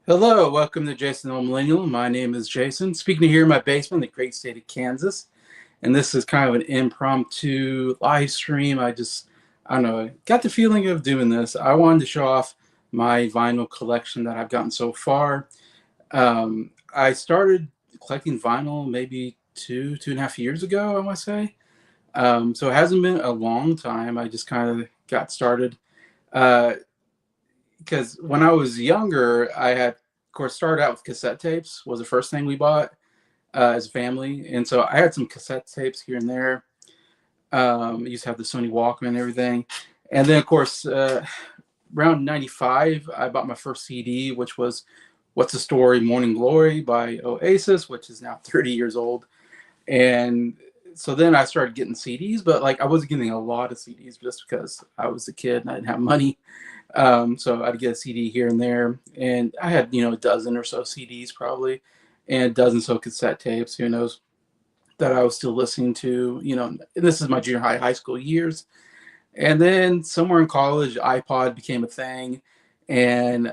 Hello, welcome to Jason the Millennial. My name is Jason. Speaking to here in my basement in the great state of Kansas. And this is kind of an impromptu live stream. I don't know, got the feeling of doing this. I wanted to show off my vinyl collection that I've gotten so far. I started collecting vinyl maybe 2.5 years ago, I want to say. So it hasn't been a long time. I just kind of got started. Uh, because when I was younger, I had, of course, started out with cassette tapes. Was the first thing we bought as a family, and so I had some cassette tapes here and there. I used to have the Sony Walkman and everything, and then of course, around '95, I bought my first CD, which was "What's the Story? Morning Glory" by Oasis, which is now 30 years old. And so then I started getting CDs, but like I wasn't getting a lot of CDs just because I was a kid and I didn't have money. So I'd get a CD here and there, and I had a dozen or so CDs probably, and a dozen so cassette tapes. Who knows that I was still listening to? This is my junior high school years, and then somewhere in college, iPod became a thing, and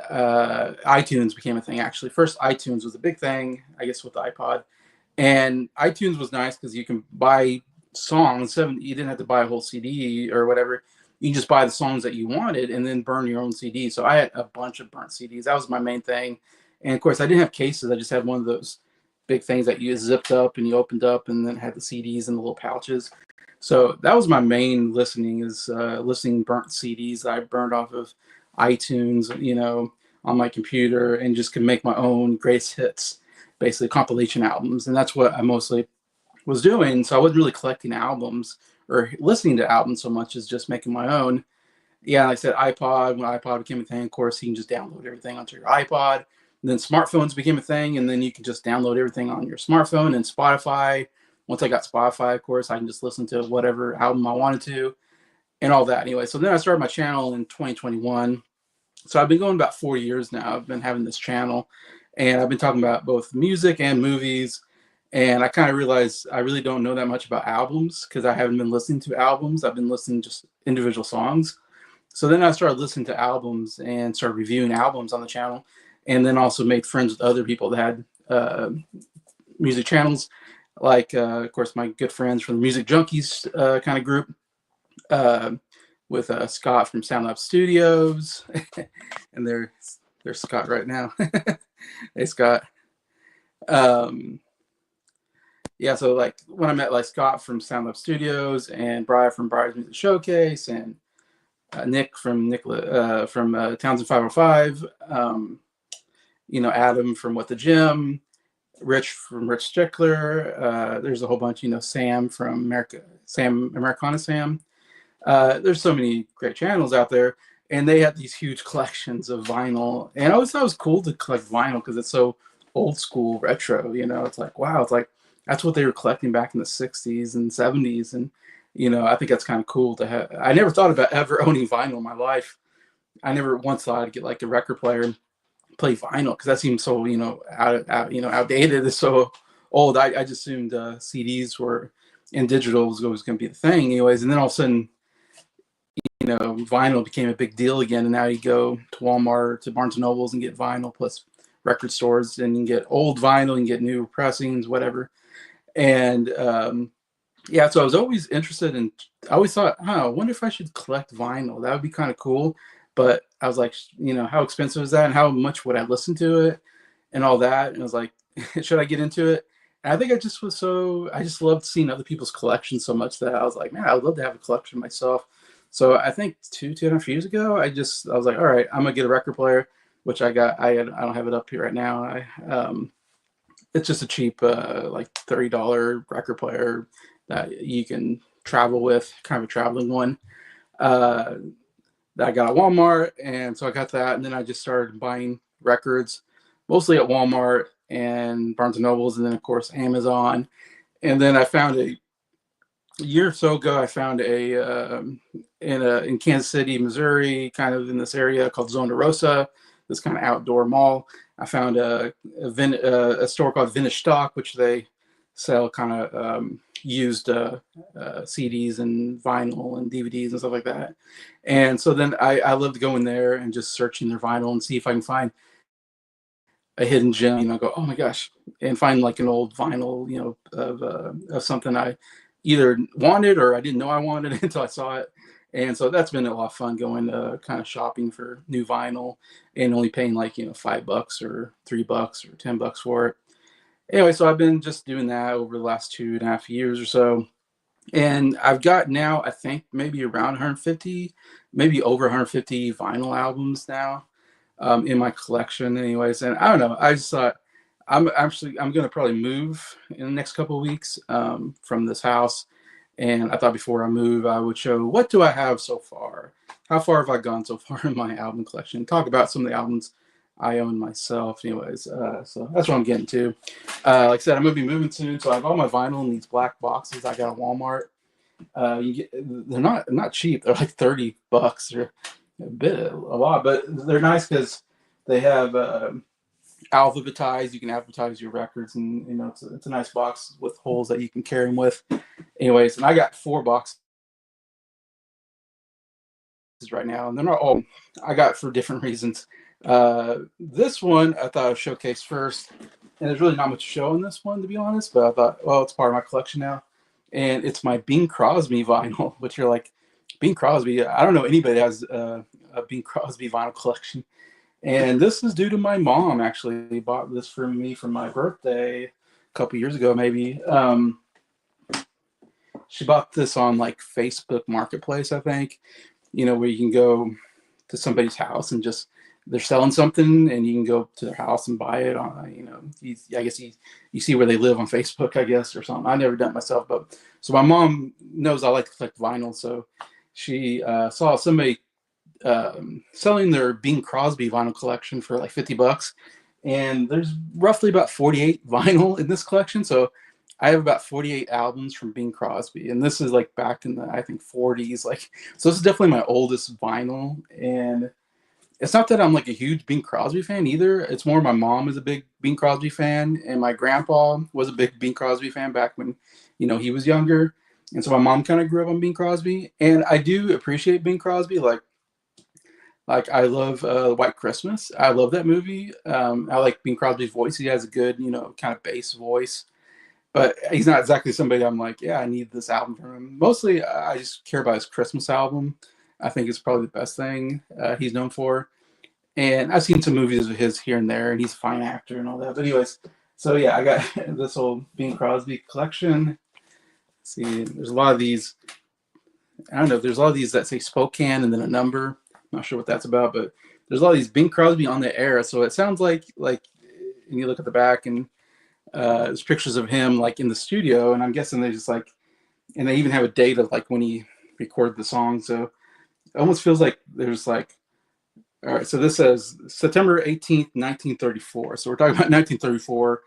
iTunes became a thing. Actually, first iTunes was a big thing, I guess, with the iPod, and iTunes was nice because you can buy songs. You didn't have to buy a whole CD or whatever. You can just buy the songs that you wanted and then burn your own CD. So I had a bunch of burnt CDs. That was my main thing. And of course, I didn't have cases. I just had one of those big things that you zipped up and you opened up and then had the CDs in the little pouches. So that was my main listening, is listening burnt CDs that I burned off of iTunes, on my computer, and just could make my own greatest hits, basically compilation albums. And that's what I mostly was doing. So I wasn't really collecting albums or listening to albums so much as just making my own. Yeah, like I said, iPod, when iPod became a thing, of course, you can just download everything onto your iPod. And then smartphones became a thing, and then you can just download everything on your smartphone. And Spotify, once I got Spotify, of course, I can just listen to whatever album I wanted to and all that. Anyway, so then I started my channel in 2021. So I've been going about 4 years now. I've been having this channel, and I've been talking about both music and movies. And I kind of realized I really don't know that much about albums because I haven't been listening to albums. I've been listening to just individual songs. So then I started listening to albums and started reviewing albums on the channel, and then also made friends with other people that had music channels, like, of course, my good friends from the Music Junkies kind of group, uh, with Scott from SoundLab Studios, and there's Scott right now. Hey, Scott. Um, yeah, so like when I met like Scott from SoundLab Studios and Brian from Briar's Music Showcase and Nick from Townsend 505, Adam from What the Gym, Rich from Rich Strickler. There's a whole bunch, Sam from Americana Sam. There's so many great channels out there, and they had these huge collections of vinyl. And I always thought it was cool to collect vinyl because it's so old school retro. It's like, wow, it's like that's what they were collecting back in the 60s and 70s. And I think that's kind of cool to have. I never thought about ever owning vinyl in my life. I never once thought I'd get like a record player and play vinyl because that seems so outdated. It's so old. I just assumed CDs were and digital was always going to be the thing, anyways. And then all of a sudden, vinyl became a big deal again, and now you go to Walmart, to Barnes and Nobles, and get vinyl, plus record stores, and you can get old vinyl, you can get new pressings, whatever. And yeah, so I was always interested in. I always thought, I wonder if I should collect vinyl. That would be kind of cool. But I was like, how expensive is that, and how much would I listen to it, and all that. And I was like, should I get into it? And I think I just loved seeing other people's collections so much that I was like, man, I would love to have a collection myself. So I think 2.5 years ago, I was like, all right, I'm gonna get a record player, which I got. I don't have it up here right now. It's just a cheap, like $30 record player that you can travel with, kind of a traveling one. Uh, that I got at Walmart, and so I got that, and then I just started buying records, mostly at Walmart and Barnes and Nobles, and then of course Amazon. And then I found a year or so ago, I found in Kansas City, Missouri, kind of in this area called Zona Rosa, this kind of outdoor mall. I found a store called Vintage Stock, which they sell kind of used CDs and vinyl and DVDs and stuff like that. And so then I love to go in there and just searching their vinyl and see if I can find a hidden gem, go, oh my gosh, and find like an old vinyl, of something I either wanted or I didn't know I wanted until I saw it. And so that's been a lot of fun going kind of shopping for new vinyl and only paying like, $5 or $3 or $10 for it. Anyway, so I've been just doing that over the last 2.5 years or so. And I've got now, I think maybe around 150, maybe over 150 vinyl albums now in my collection, anyways. And I don't know, I just thought I'm gonna probably move in the next couple of weeks from this house, and I thought before I move, I would show what do I have so far, how far have I gone so far in my album collection, talk about some of the albums I own myself, anyways. So that's what I'm getting to. Like I said, I'm gonna be moving soon, so I have all my vinyl in these black boxes I got at Walmart. They're not cheap. They're like $30 or a lot, but they're nice because they have alphabetized. You can advertise your records, and it's a nice box with holes that you can carry them with. Anyways, and I got 4 boxes right now, and they're not all I got for different reasons. This one I thought I'd showcase first, and there's really not much to show in this one, to be honest. But I thought, well, it's part of my collection now, and it's my Bing Crosby vinyl. Which you're like, Bing Crosby? I don't know anybody that has a Bing Crosby vinyl collection. And this is due to my mom. Actually bought this for me for my birthday a couple years ago, maybe. She bought this on like Facebook Marketplace, I think. Where you can go to somebody's house and just they're selling something, and you can go to their house and buy it on. I guess you see where they live on Facebook, I guess, or something. I never done it myself, but so my mom knows I like to collect vinyl, so she saw somebody selling their Bing Crosby vinyl collection for like $50, and there's roughly about 48 vinyl in this collection. So I have about 48 albums from Bing Crosby, and this is like back in the I think 40s. Like, so this is definitely my oldest vinyl, and it's not that I'm like a huge Bing Crosby fan either. It's more my mom is a big Bing Crosby fan, and my grandpa was a big Bing Crosby fan back when he was younger. And so my mom kind of grew up on Bing Crosby, and I do appreciate Bing Crosby. Like I love White Christmas. I love that movie. I like Bing Crosby's voice. He has a good, kind of bass voice, but he's not exactly somebody I'm like, yeah, I need this album from him. Mostly, I just care about his Christmas album. I think it's probably the best thing he's known for. And I've seen some movies of his here and there, and he's a fine actor and all that. But anyways, so yeah, I got this old Bing Crosby collection. Let's see, there's a lot of these. I don't know. There's a lot of these that say Spokane and then a number. I'm not sure what that's about, but there's a lot of these Bing Crosby on the air. So it sounds like, and you look at the back, and there's pictures of him like in the studio, and I'm guessing they just like, and they even have a date of like when he recorded the song. So it almost feels like there's like, all right, so this says September 18th, 1934. So we're talking about 1934.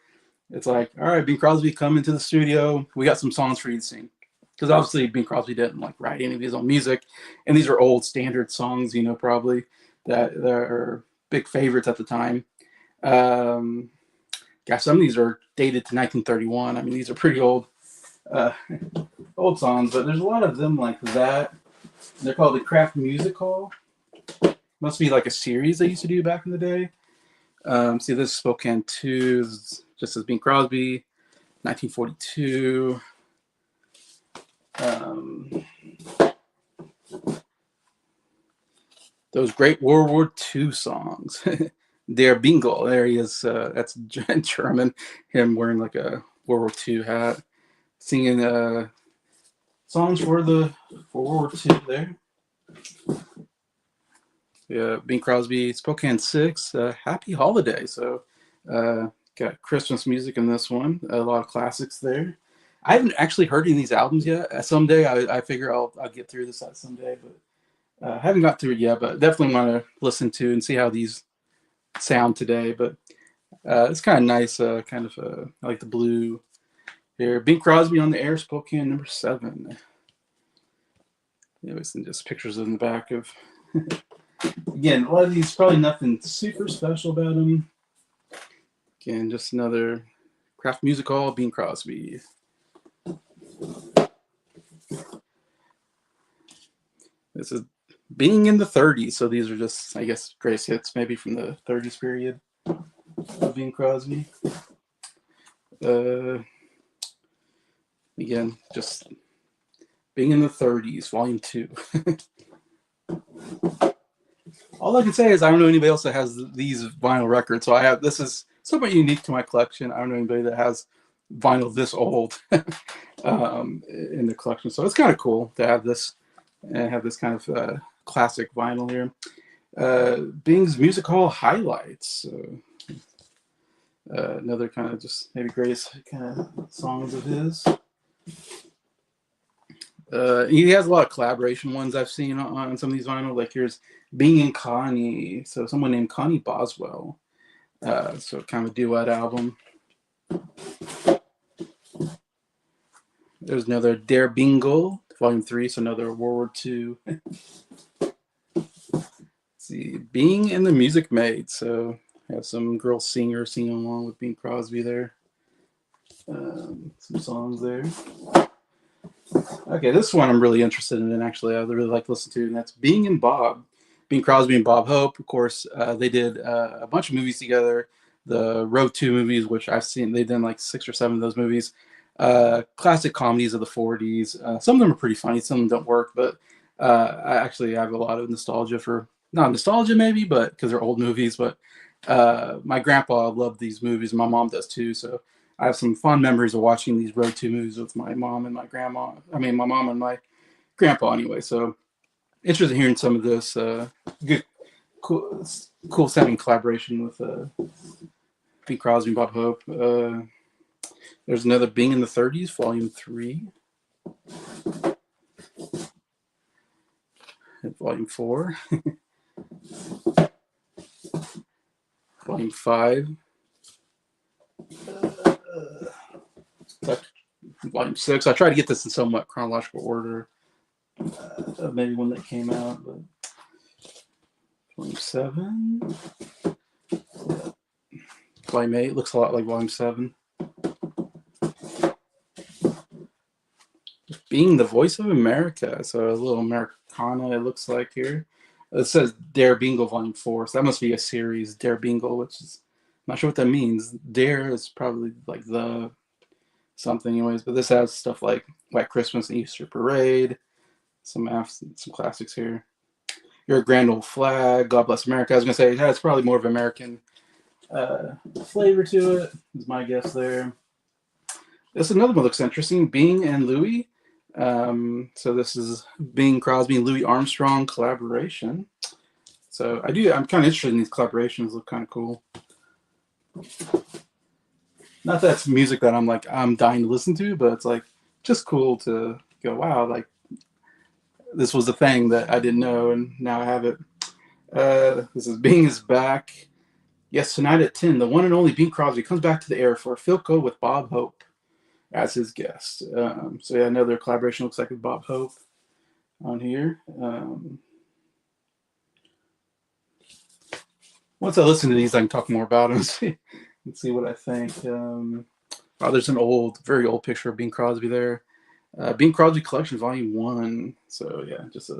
It's like, all right, Bing Crosby, come into the studio. We got some songs for you to sing. Because obviously Bing Crosby didn't like write any of his own music. And these are old standard songs, probably that are big favorites at the time. Um, Gosh, some of these are dated to 1931. I mean, these are pretty uh, old songs, but there's a lot of them like that. They're called the Kraft Music Hall. Must be like a series they used to do back in the day. See, this is Spokane 2, just as Bing Crosby, 1942. Those great World War II songs. Der Bingo. There he is. That's German. Him wearing like a World War II hat, singing songs for World War II. There. Yeah, Bing Crosby, Spokane 6. Happy Holiday. So, got Christmas music in this one. A lot of classics there. I haven't actually heard any of these albums yet. Someday, I figure I'll get through this someday, but I haven't got through it yet. But definitely want to listen to and see how these sound today. But it's kind of nice. I like the blue here. Bing Crosby on the air, Spokane number 7. Anyways, and just pictures in the back of. Again, a lot of these probably nothing super special about them. Again, just another Kraft Music Hall, Bing Crosby. This is being in the 30s, so these are just, I guess, greatest hits maybe from the 30s period. of Bing Crosby. Uh, Again, just Being in the 30s, Volume 2. All I can say is I don't know anybody else that has these vinyl records. So this is somewhat unique to my collection. I don't know anybody that has vinyl this old in the collection. So it's kind of cool to have this and have this kind of classic vinyl here. Bing's Music Hall highlights. Another kind of just maybe greatest kind of songs of his. He has a lot of collaboration ones I've seen on some of these vinyl. Like here's Bing and Connie, so someone named Connie Boswell. So kind of a duet album. There's another Der Bingle, Volume 3, so another World War II. Let's see, Bing and the Music Made. So have some girl singer singing along with Bing Crosby there. Some songs there. Okay, this one I'm really interested in, actually. I really like to listen to, and that's Bing and Bob. Bing Crosby and Bob Hope, of course. They did a bunch of movies together. The Road 2 movies, which I've seen, they've done like 6 or 7 of those movies. Classic comedies of the 40s. Some of them are pretty funny, some of them don't work, but I actually have a lot of nostalgia for, not nostalgia maybe, but because they're old movies, but my grandpa loved these movies, and my mom does too, so I have some fond memories of watching these Road 2 movies with my mom and my grandma. I mean, my mom and my grandpa anyway, so interested in hearing some of this good, cool sounding collaboration with Bing Crosby and Bob Hope. There's another Bing in the 30s, Volume 3. And Volume 4. Volume 5. Volume 6. I try to get this in somewhat chronological order. Maybe when they came out, but Volume 7. Volume 8 looks a lot like Volume 7. Being the Voice of America, so a little Americana it looks like here. It says Der Bingle Volume 4, so that must be a series, Der Bingle, which is, I'm not sure what that means. Der is probably like the something anyways, but this has stuff like White Christmas and Easter Parade, some classics here. Your Grand Old Flag, God Bless America. I was going to say it has probably more of American flavor to it, is my guess there. This another one looks interesting, Bing and Louie. So this is Bing Crosby and Louis Armstrong collaboration. So I'm kind of interested in these collaborations. Look kind of cool. Not that it's music that I'm dying to listen to, but it's like just cool to go, wow, like this was a thing that I didn't know, and now I have it. This is Bing is back. Yes, tonight at 10, the one and only Bing Crosby comes back to the air for Philco with Bob Hope as his guest. So yeah, another collaboration looks like with Bob Hope on here. Once I listen to these, I can talk more about them and see what I think. Oh, there's an very old picture of Bing Crosby there. Bing Crosby Collection, Volume 1. So yeah, just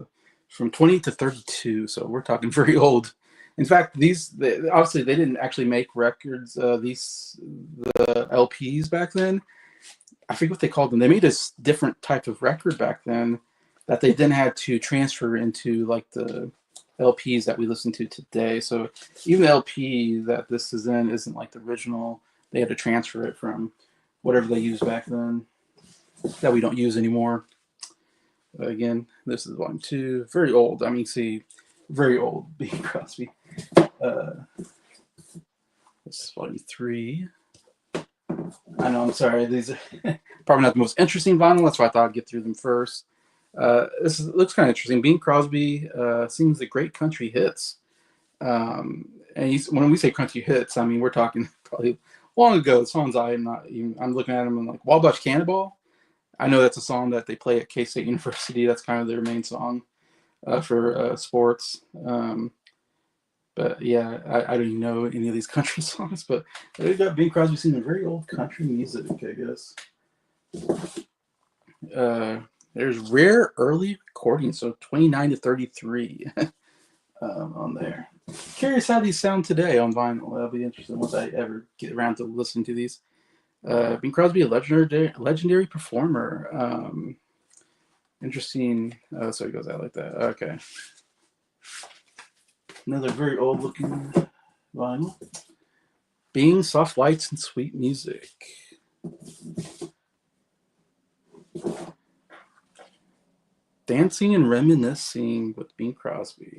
from 20 to 32. So we're talking very old. In fact, obviously they didn't actually make records. The LPs back then. I forget what they called them. They made a different type of record back then that they then had to transfer into like the LPs that we listen to today. So even the LP that this is in isn't like the original. They had to transfer it from whatever they used back then that we don't use anymore. Again, this is Volume 2. Very old. I mean, see, very old Bing Crosby. This is Volume 3. I know, I'm sorry. These are probably not the most interesting vinyl. That's why I thought I'd get through them first. Looks kind of interesting. Bing Crosby sings the great country hits. And when we say country hits, I mean, we're talking probably long ago. Songs I'm looking at them and like Wabash Cannonball. I know that's a song that they play at K-State University. That's kind of their main song for sports. But yeah, I don't even know any of these country songs, but they got Bing Crosby singing very old country music, I guess. There's rare early recordings, so 29 to 33. on there. Curious how these sound today on vinyl. That'll be interesting once I ever get around to listening to these. Bing Crosby, a legendary performer. Interesting. Oh, so it goes out like that. Okay. Another very old looking vinyl. Bing, soft lights and sweet music. Dancing and reminiscing with Bing Crosby.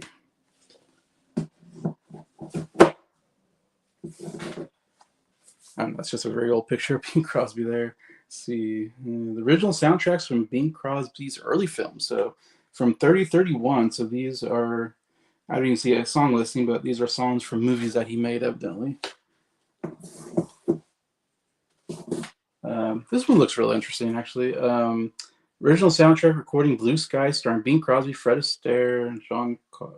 I don't know, that's just a very old picture of Bing Crosby there. Let's see, the original soundtracks from Bing Crosby's early films. So from 3031. So these are, I don't even see a song listing, but these are songs from movies that he made, evidently. This one looks really interesting, actually. Original soundtrack recording Blue Sky, starring Bing Crosby, Fred Astaire, and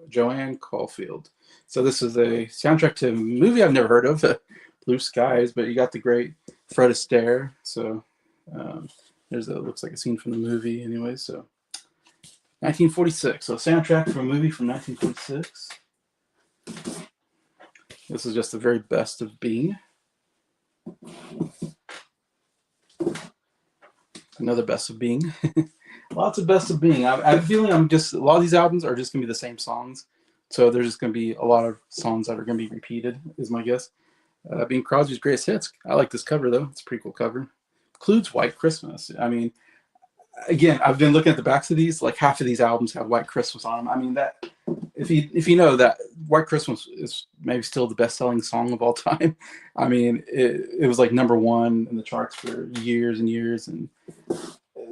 Joanne Caulfield. So this is a soundtrack to a movie I've never heard of, Blue Skies, but you got the great Fred Astaire. So there's a, looks like a scene from the movie anyway. So 1946. So soundtrack for a movie from 1946. This is just the very best of Bing. Another best of Bing. Lots of best of Bing. I have a feeling a lot of these albums are just going to be the same songs. So there's just going to be a lot of songs that are going to be repeated, is my guess. Bing Crosby's greatest hits. I like this cover, though. It's a pretty cool cover. Includes White Christmas. I mean, again, I've been looking at the backs of these. Like half of these albums have White Christmas on them. I mean, that if you know that White Christmas is maybe still the best-selling song of all time. I mean, it was like #1 in the charts for years and years, and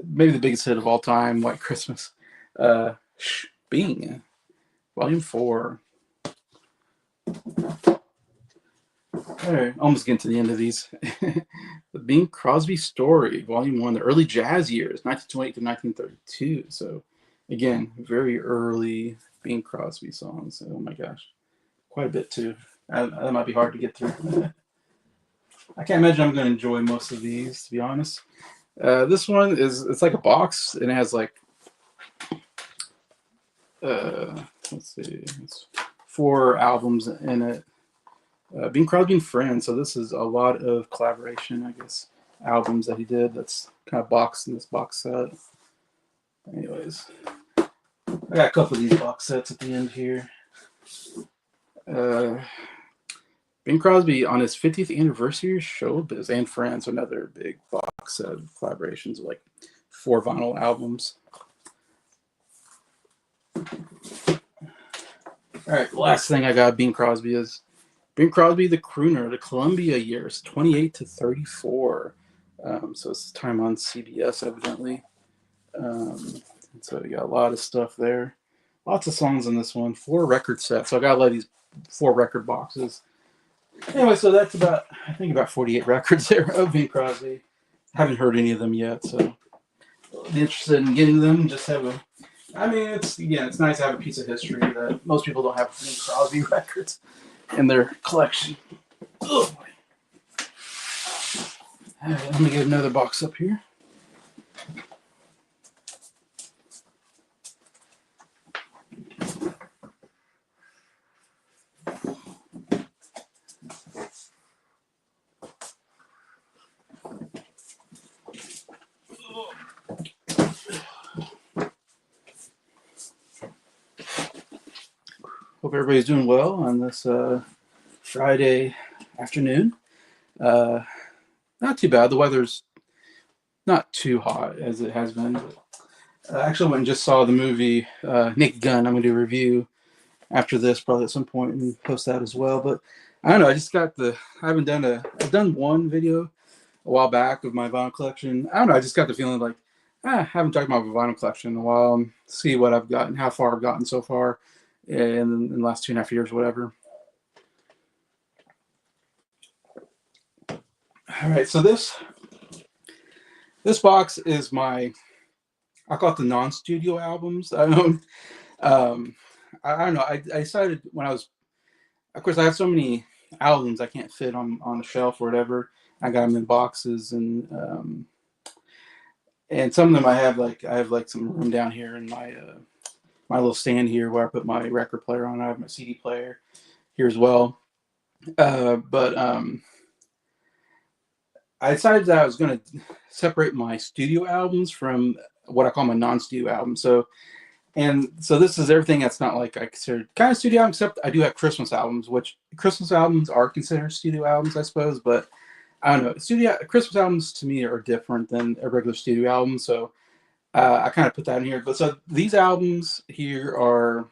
maybe the biggest hit of all time, White Christmas. Bing, Volume 4. All right, almost getting to the end of these. The Bing Crosby Story, Volume 1, the early jazz years, 1928 to 1932. So, again, very early Bing Crosby songs. Oh my gosh, quite a bit too. That might be hard to get through. I can't imagine I'm going to enjoy most of these, to be honest. This one it's like a box, and it has like, let's see, it's 4 albums in it. Bing Crosby and Friends. So this is a lot of collaboration, I guess, albums that he did. That's kind of boxed in this box set. Anyways, I got a couple of these box sets at the end here. Bing Crosby on his 50th anniversary Showbiz and Friends, another big box set of collaborations, like 4 vinyl albums. All right, the last thing I got Bing Crosby is Bing Crosby, the Crooner, the Columbia years, 28 to 34. So it's time on CBS, evidently. So you got a lot of stuff there. Lots of songs in this one. 4 record sets. So I got a lot of these 4 record boxes. Anyway, so that's about, I think, about 48 records there of Bing Crosby. Haven't heard any of them yet, so I'll be interested in getting them. Just have a, I mean, it's nice to have a piece of history that most people don't have Bing Crosby records in their collection. Oh boy. All right, let me get another box up here. Hope everybody's doing well on this Friday afternoon. Not too bad. The weather's not too hot as it has been. But I actually went and just saw the movie Naked Gun. I'm going to do a review after this, probably at some point, and post that as well. But I don't know. I just got I've done one video a while back of my vinyl collection. I don't know. I just got the feeling like I haven't talked about my vinyl collection in a while. See what I've gotten, how far I've gotten so far in the last 2.5 years, whatever. All right, so this box is I call it the non-studio albums I own. I don't know. I decided when of course, I have so many albums I can't fit on a shelf or whatever. I got them in boxes, and some of them I have like some room down here in my my little stand here where I put my record player on. I have my CD player here as well. But I decided that I was going to separate my studio albums from what I call my non-studio albums. So this is everything that's not like I consider kind of studio album, except I do have Christmas albums, which Christmas albums are considered studio albums, I suppose. But I don't know, studio Christmas albums to me are different than a regular studio album. So I kind of put that in here. But so these albums here are,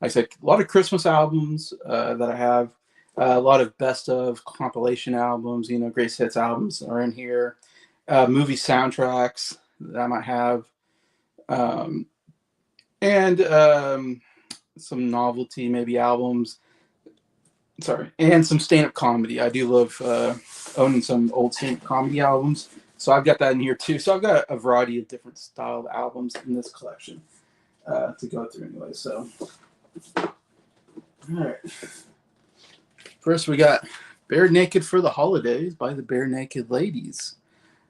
like I said, a lot of Christmas albums that I have. A lot of best of compilation albums, greatest hits albums are in here. Movie soundtracks that I might have. Um, and some novelty maybe albums. Sorry, and some stand-up comedy. I do love owning some old stand-up comedy albums, so I've got that in here too. So I've got a variety of different styled albums in this collection to go through anyway. So, all right. First, we got "Bare Naked for the Holidays" by the Bare Naked Ladies.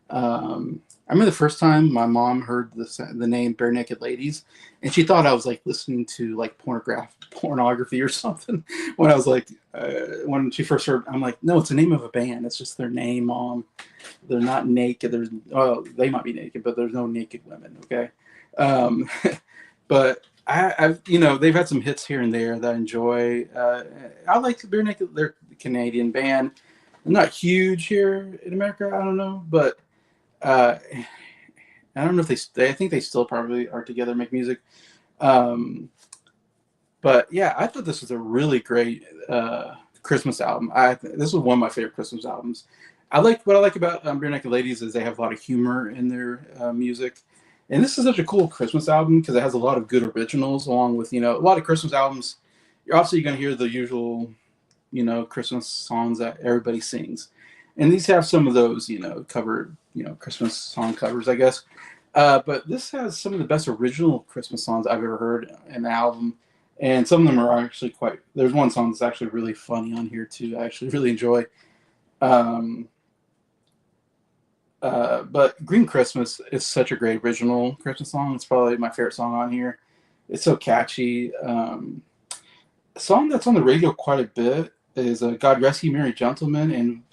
I remember the first time my mom heard the name Bare Naked Ladies, and she thought I was like listening to like pornography or something. When I was like, when she first heard, I'm like, no, it's the name of a band. It's just their name, Mom. They're not naked. They might be naked, but there's no naked women. Okay, um, but I've they've had some hits here and there that I enjoy. I like Bare Naked. They're a Canadian band. They're not huge here in America. I don't know, but uh, I don't know if I think they still probably are together, make music. Um, but yeah, I thought this was a really great Christmas album. This was one of my favorite Christmas albums. What I like about Bare Naked Ladies is they have a lot of humor in their music, and this is such a cool Christmas album because it has a lot of good originals, along with a lot of Christmas albums. You're obviously going to hear the usual, Christmas songs that everybody sings, and these have some of those, covered, Christmas song covers, I guess. But this has some of the best original Christmas songs I've ever heard in the album, and some of them are actually quite. There's one song that's actually really funny on here too. I actually really enjoy. Um, but Green Christmas is such a great original Christmas song. It's probably my favorite song on here. It's so catchy. A song that's on the radio quite a bit is "God Rest Ye Merry Gentlemen" and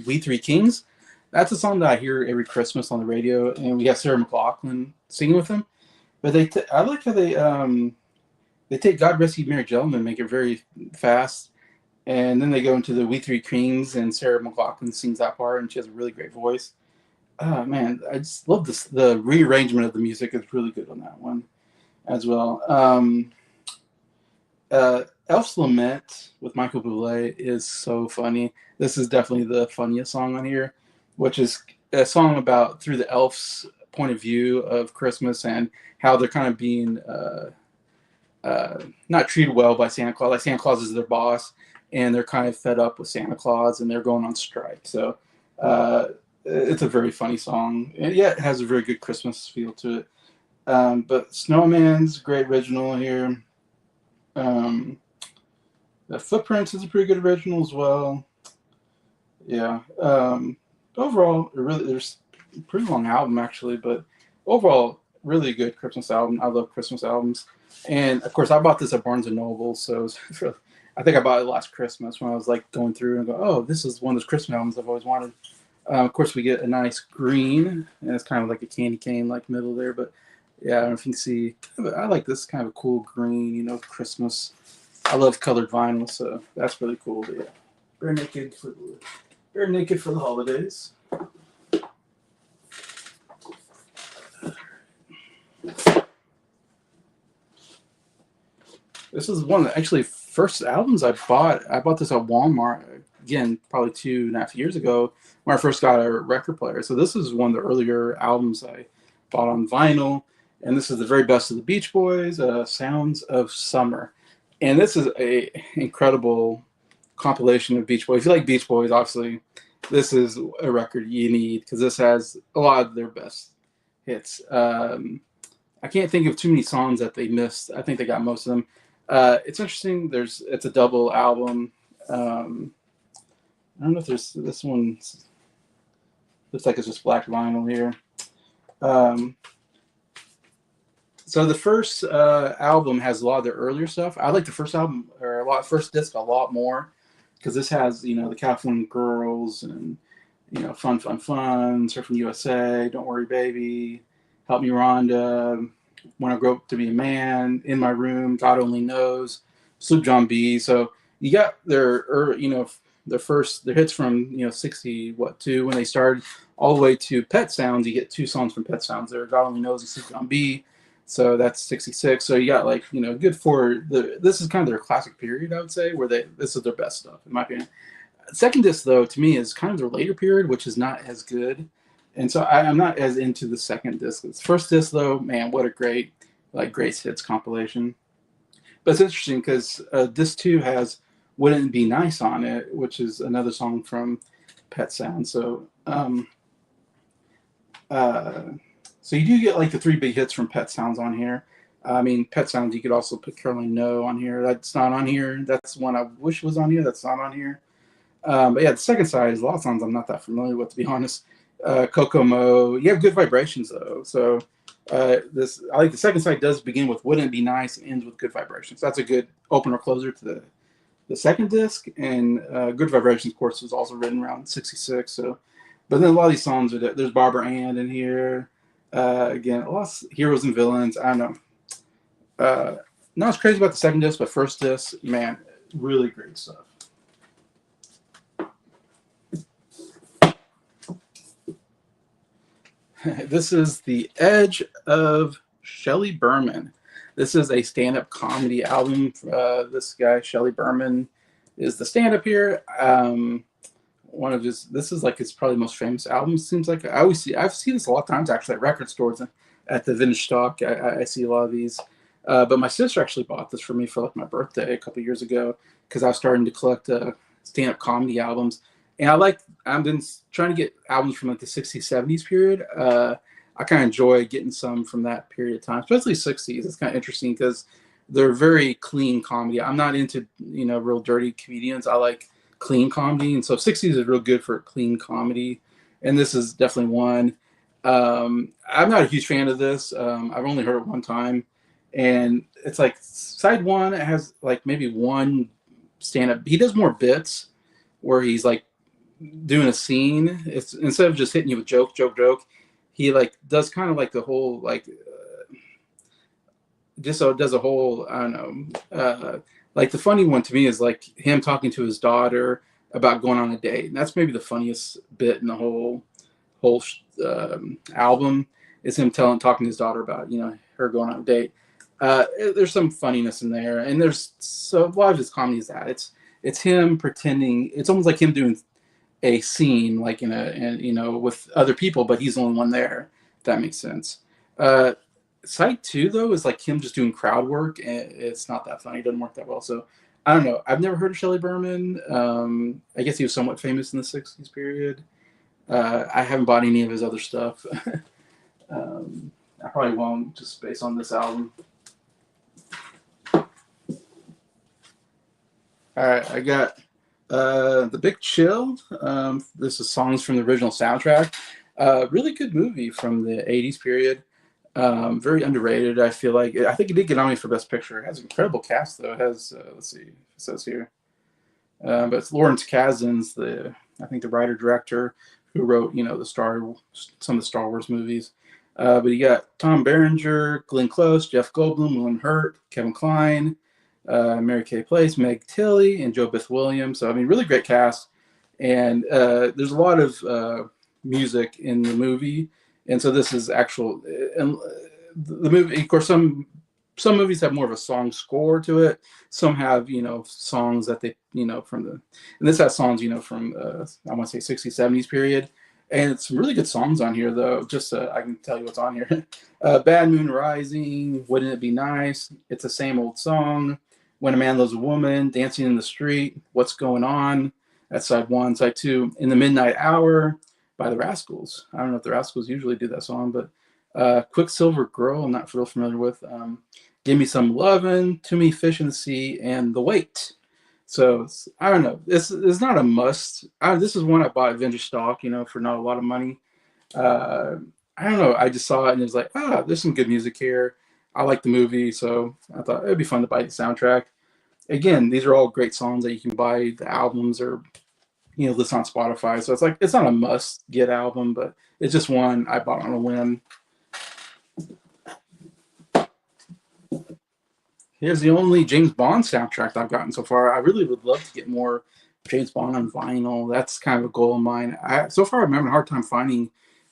/ We Three Kings. That's a song that I hear every Christmas on the radio, and we have Sarah McLachlan singing with them. But I like how they take "God Rest Ye Merry Gentlemen," make it very fast, and then they go into the "We Three Kings," and Sarah McLachlan sings that part, and she has a really great voice. Oh man, I just love this. The rearrangement of the music is really good on that one as well. Elf's Lament with Michael Bublé is so funny. This is definitely the funniest song on here, which is a song about through the elf's point of view of Christmas and how they're kind of being not treated well by Santa Claus. Like Santa Claus is their boss, and they're kind of fed up with Santa Claus, and they're going on strike. So it's a very funny song. And yeah, it has a very good Christmas feel to it. But Snowman's great original here. The Footprints is a pretty good original as well. Yeah. Overall, there's a pretty long album actually, but overall, really good Christmas album. I love Christmas albums, and of course, I bought this at Barnes and Noble. So I think I bought it last Christmas when I was like going through and go, oh, this is one of those Christmas albums I've always wanted. Of course, we get a nice green, and it's kind of like a candy cane like middle there, but yeah, I don't know if you can see. I like this kind of a cool green, Christmas. I love colored vinyl, so that's really cool. But yeah, Bare Naked for the holidays. This is one of the actually first albums I bought. I bought this at Walmart again, probably 2.5 years ago when I first got a record player. So this is one of the earlier albums I bought on vinyl, and this is the very best of the Beach Boys, "Sounds of Summer," and this is a incredible compilation of Beach Boys. If you like Beach Boys, obviously, this is a record you need because this has a lot of their best hits. I can't think of too many songs that they missed. I think they got most of them. It's interesting. It's a double album. I don't know if there's this one. Looks like it's just black vinyl here. So the first album has a lot of their earlier stuff. I like the first album or first disc a lot more because this has the California Girls and Fun Fun Fun, Surfing USA, Don't Worry Baby, Help Me Rhonda, When I Grow Up to Be a Man, In My Room, God Only Knows, Sloop John B. So you got their hits from 60 what two when they started all the way to Pet Sounds. You get two songs from Pet Sounds there, God Only Knows and Sloop John B. So that's 66. So you got good for this is kind of their classic period, I would say, where this is their best stuff in my opinion. Second disc though to me is kind of their later period, which is not as good, and so I'm not as into the second disc. This first disc though, man, what a great greatest hits compilation. But it's interesting because disc two has "Wouldn't It Be Nice" on it, which is another song from Pet Sound. Uh, so you do get like the three big hits from Pet Sounds on here. I mean, Pet Sounds, you could also put Caroline No on here. That's not on here. That's one I wish was on here. That's not on here. But yeah, the second side is a lot of songs I'm not that familiar with, to be honest. Kokomo, you have Good Vibrations though. So this I like the second side does begin with Wouldn't It Be Nice and ends with Good Vibrations. That's a good opener closer to the second disc. And Good Vibrations, of course, was also written around 66. So, but then a lot of these songs there's Barbara Ann in here. Again, a lot of heroes and villains. I don't know. Not as crazy about the second disc, but first disc, man, really great stuff. This is The Edge of Shelley Berman. This is a stand-up comedy album. This guy, Shelley Berman, is the stand-up here. This is like his probably most famous album. Seems like I've seen this a lot of times actually at record stores and at the vintage stock. I see a lot of these. But my sister actually bought this for me for like my birthday a couple years ago because I was starting to collect stand-up comedy albums. And I've been trying to get albums from like the 60s, 70s period. I kind of enjoy getting some from that period of time, especially 60s. It's kind of interesting because they're very clean comedy. I'm not into, real dirty comedians. I like clean comedy. And so 60s is real good for clean comedy. And this is definitely one. I'm not a huge fan of this. I've only heard it one time. And it's like side one, it has like maybe one stand-up. He does more bits where he's like doing a scene. It's instead of just hitting you with joke, he like does kind of like the whole like just so it does a whole I don't know. Like the funny one to me is like him talking to his daughter about going on a date. And that's maybe the funniest bit in the whole album is him talking to his daughter about her going on a date. There's some funniness in there, and so a lot of his comedy is that it's him pretending. It's almost like him doing a scene like with other people, but he's the only one there. If that makes sense. Side two though is like him just doing crowd work, and it's not that funny. It doesn't work that well. So I don't know. I've never heard of Shelley Berman. I guess he was somewhat famous in the 60s period. I haven't bought any of his other stuff. I probably won't just based on this album. All right, I got The Big Chill. This is songs from the original soundtrack. Really good movie from the 80s period. Very underrated, I feel like. I think it did get nominated for Best Picture. It has an incredible cast, though. It has, let's see, it says here. But it's Lawrence Kasdan's, I think the writer-director who wrote, some of the Star Wars movies. But you got Tom Berenger, Glenn Close, Jeff Goldblum, William Hurt, Kevin Kline, Mary Kay Place, Meg Tilly, and Joe Beth Williams. So, I mean, really great cast. And there's a lot of music in the movie. And so this is actual, and the movie, of course, some movies have more of a song score to it. Some have, songs that they, and this has songs, from, I want to say 60s, 70s period. And it's some really good songs on here, though. Just I can tell you what's on here. Bad Moon Rising, Wouldn't It Be Nice? It's the Same Old Song. When a Man Loves a Woman, Dancing in the Street, What's Going On? That's side one. Side two, In the Midnight Hour by the Rascals. I don't know if the Rascals usually do that song, but Quicksilver Girl, I'm not real familiar with. Give Me Some Lovin', To Me Fish in the Sea, and The Wait. So I don't know. This is not a must. This is one I bought at vintage stock, for not a lot of money. I don't know. I just saw it and it was like, there's some good music here. I like the movie, so I thought it'd be fun to buy the soundtrack. Again, these are all great songs that you can buy the albums or listen on Spotify. So it's like it's not a must get album, but it's just one I bought on a whim. Here's the only James Bond soundtrack I've gotten so far. I really would love to get more James Bond on vinyl. That's kind of a goal of mine. So far, I'm having a hard time finding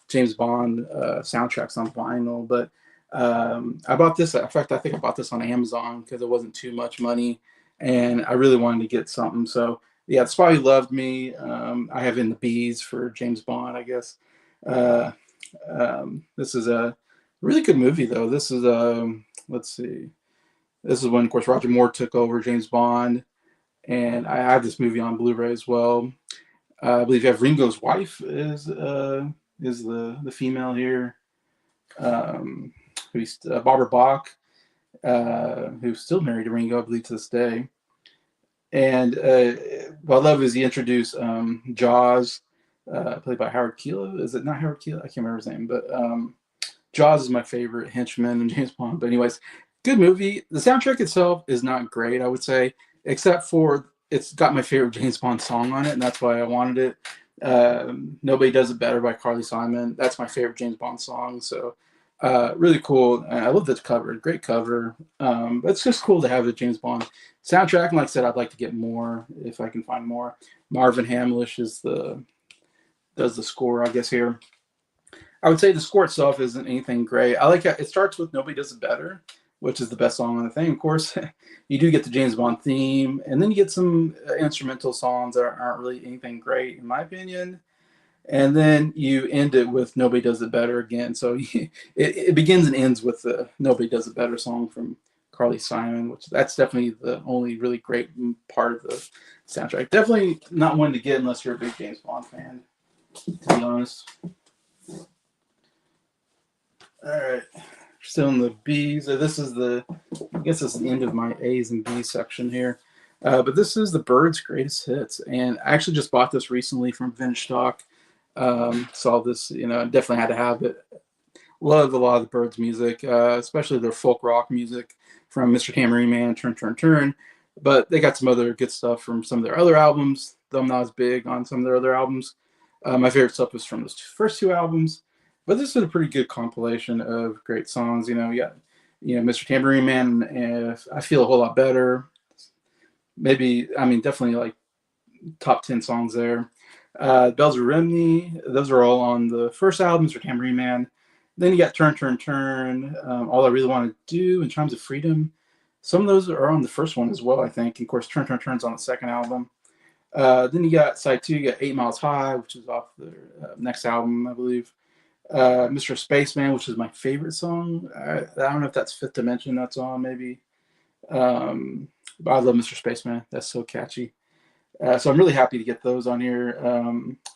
James Bond soundtracks on vinyl, but I bought this. In fact, I think I bought this on Amazon because it wasn't too much money, and I really wanted to get something. So yeah, The Spy Who Loved Me. I have In the Bees for James Bond, I guess. Uh, this is a really good movie, though. This is let's see. This is when, of course, Roger Moore took over James Bond, and I have this movie on Blu-ray as well. I believe you have Ringo's wife is the female here, who's Barbara Bach, who's still married to Ringo, I believe, to this day. And what I love is he introduced Jaws, played by Howard Keel. Is it not Howard Keel? I can't remember his name, but Jaws is my favorite henchman in James Bond. But anyways, good movie. The soundtrack itself is not great, I would say, except for it's got my favorite James Bond song on it, and that's why I wanted it. Nobody Does It Better by Carly Simon. That's my favorite James Bond song. So really cool. And I love this cover. Great cover. But it's just cool to have the James Bond soundtrack. And like I said, I'd like to get more if I can find more. Marvin Hamlish does the score, I guess, here. I would say the score itself isn't anything great. I like it starts with Nobody Does It Better, which is the best song on the thing. Of course, you do get the James Bond theme, and then you get some instrumental songs that aren't really anything great, in my opinion. And then you end it with Nobody Does It Better again. So it begins and ends with the Nobody Does It Better song from Carly Simon, which that's definitely the only really great part of the soundtrack. Definitely not one to get unless you're a big James Bond fan, to be honest. All right. Still in the B's. This is I guess it's the end of my A's and B's section here. But this is the Byrds' greatest hits. And I actually just bought this recently from Vintage Stock. Saw this, definitely had to have it. Love a lot of the Byrds music, especially their folk rock music from Mr. Tambourine Man, Turn, Turn, Turn. But they got some other good stuff from some of their other albums, though I'm not as big on some of their other albums. My favorite stuff was from those first two albums. But this is a pretty good compilation of great songs. You got, Mr. Tambourine Man, and I Feel a Whole Lot Better. Maybe, definitely like top 10 songs there. Bells of Remney, those are all on the first album, Mr. Tambourine Man. Then you got Turn, Turn, Turn, All I Really Want to Do, and Chimes of Freedom. Some of those are on the first one as well, I think. And of course, Turn, Turn, Turn's on the second album. Then you got side 2, you got 8 Miles High, which is off the next album, I believe. Mr. Spaceman, which is my favorite song. I don't know if that's Fifth Dimension that's on, maybe. But I love Mr. Spaceman. That's so catchy. So I'm really happy to get those on here.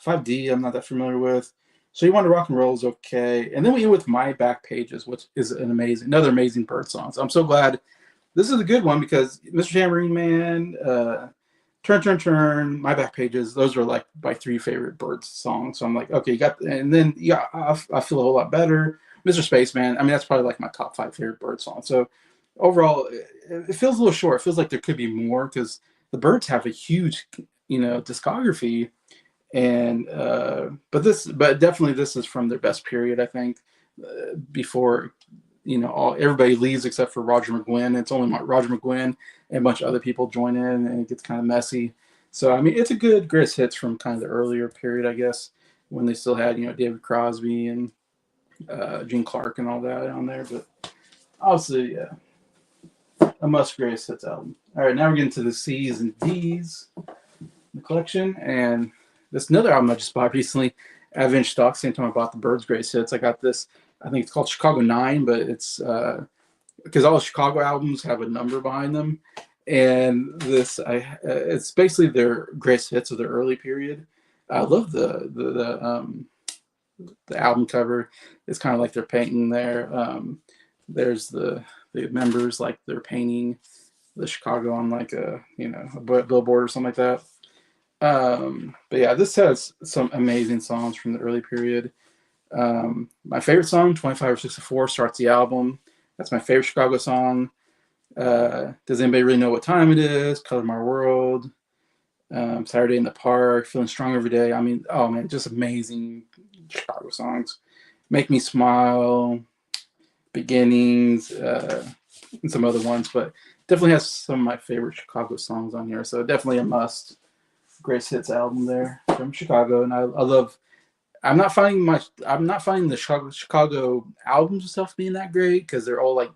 5D, I'm not that familiar with. So You Want to Rock and Roll is okay. And then we end with My Back Pages, which is another amazing Bird song. So I'm so glad this is a good one because Mr. Tambourine Man, Turn, Turn, Turn, My Back Pages, those are like my 3 favorite Birds songs. So I'm like, okay, and then I Feel a Whole Lot Better. Mr. Spaceman, that's probably like my top 5 favorite Bird songs. So overall, it feels a little short. It feels like there could be more because the Byrds have a huge, discography, and but definitely this is from their best period, I think, before everybody leaves except for Roger McGuinn. It's only Roger McGuinn and a bunch of other people join in, and it gets kind of messy. So it's a good greatest hits from kind of the earlier period, I guess, when they still had David Crosby and Gene Clark and all that on there. But obviously, yeah, a must greatest hits album. All right, now we're getting to the C's and D's in the collection, and this another album I just bought recently at Vintage Stock. Same time I bought the Byrds' greatest hits. I got this. I think it's called Chicago 9, but it's because all the Chicago albums have a number behind them, and it's basically their greatest hits of the early period. I love the album cover. It's kind of like they're painting there. There's the members like they're painting the Chicago on like a billboard or something like that. But yeah, this has some amazing songs from the early period. My favorite song, 25 or 64, starts the album. That's my favorite Chicago song. Does anybody really know what time it is? Color My World. Saturday in the Park. Feeling Strong Every Day. I mean, oh man, just amazing Chicago songs. Make Me Smile. Beginnings. And some other ones, but definitely has some of my favorite Chicago songs on here. So definitely a must. Greatest hits album there from Chicago, and I love. I'm not finding the Chicago albums and stuff being that great because they're all like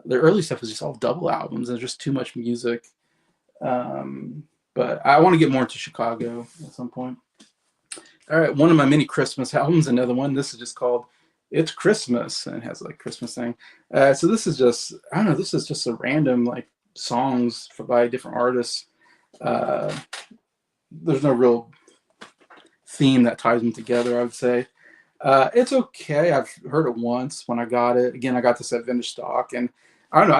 their early stuff is just all double albums and there's just too much music. Um, but I want to get more into Chicago at some point. All right, one of my mini Christmas albums, another one. This is just called "It's Christmas" and it has like Christmas thing. So this is just I don't know. This is just a random like songs by different artists. Uh, there's no real theme that ties them together, I would say. It's okay. I've heard it once when I got it. Again, I got this at Vintage Stock, and I don't know.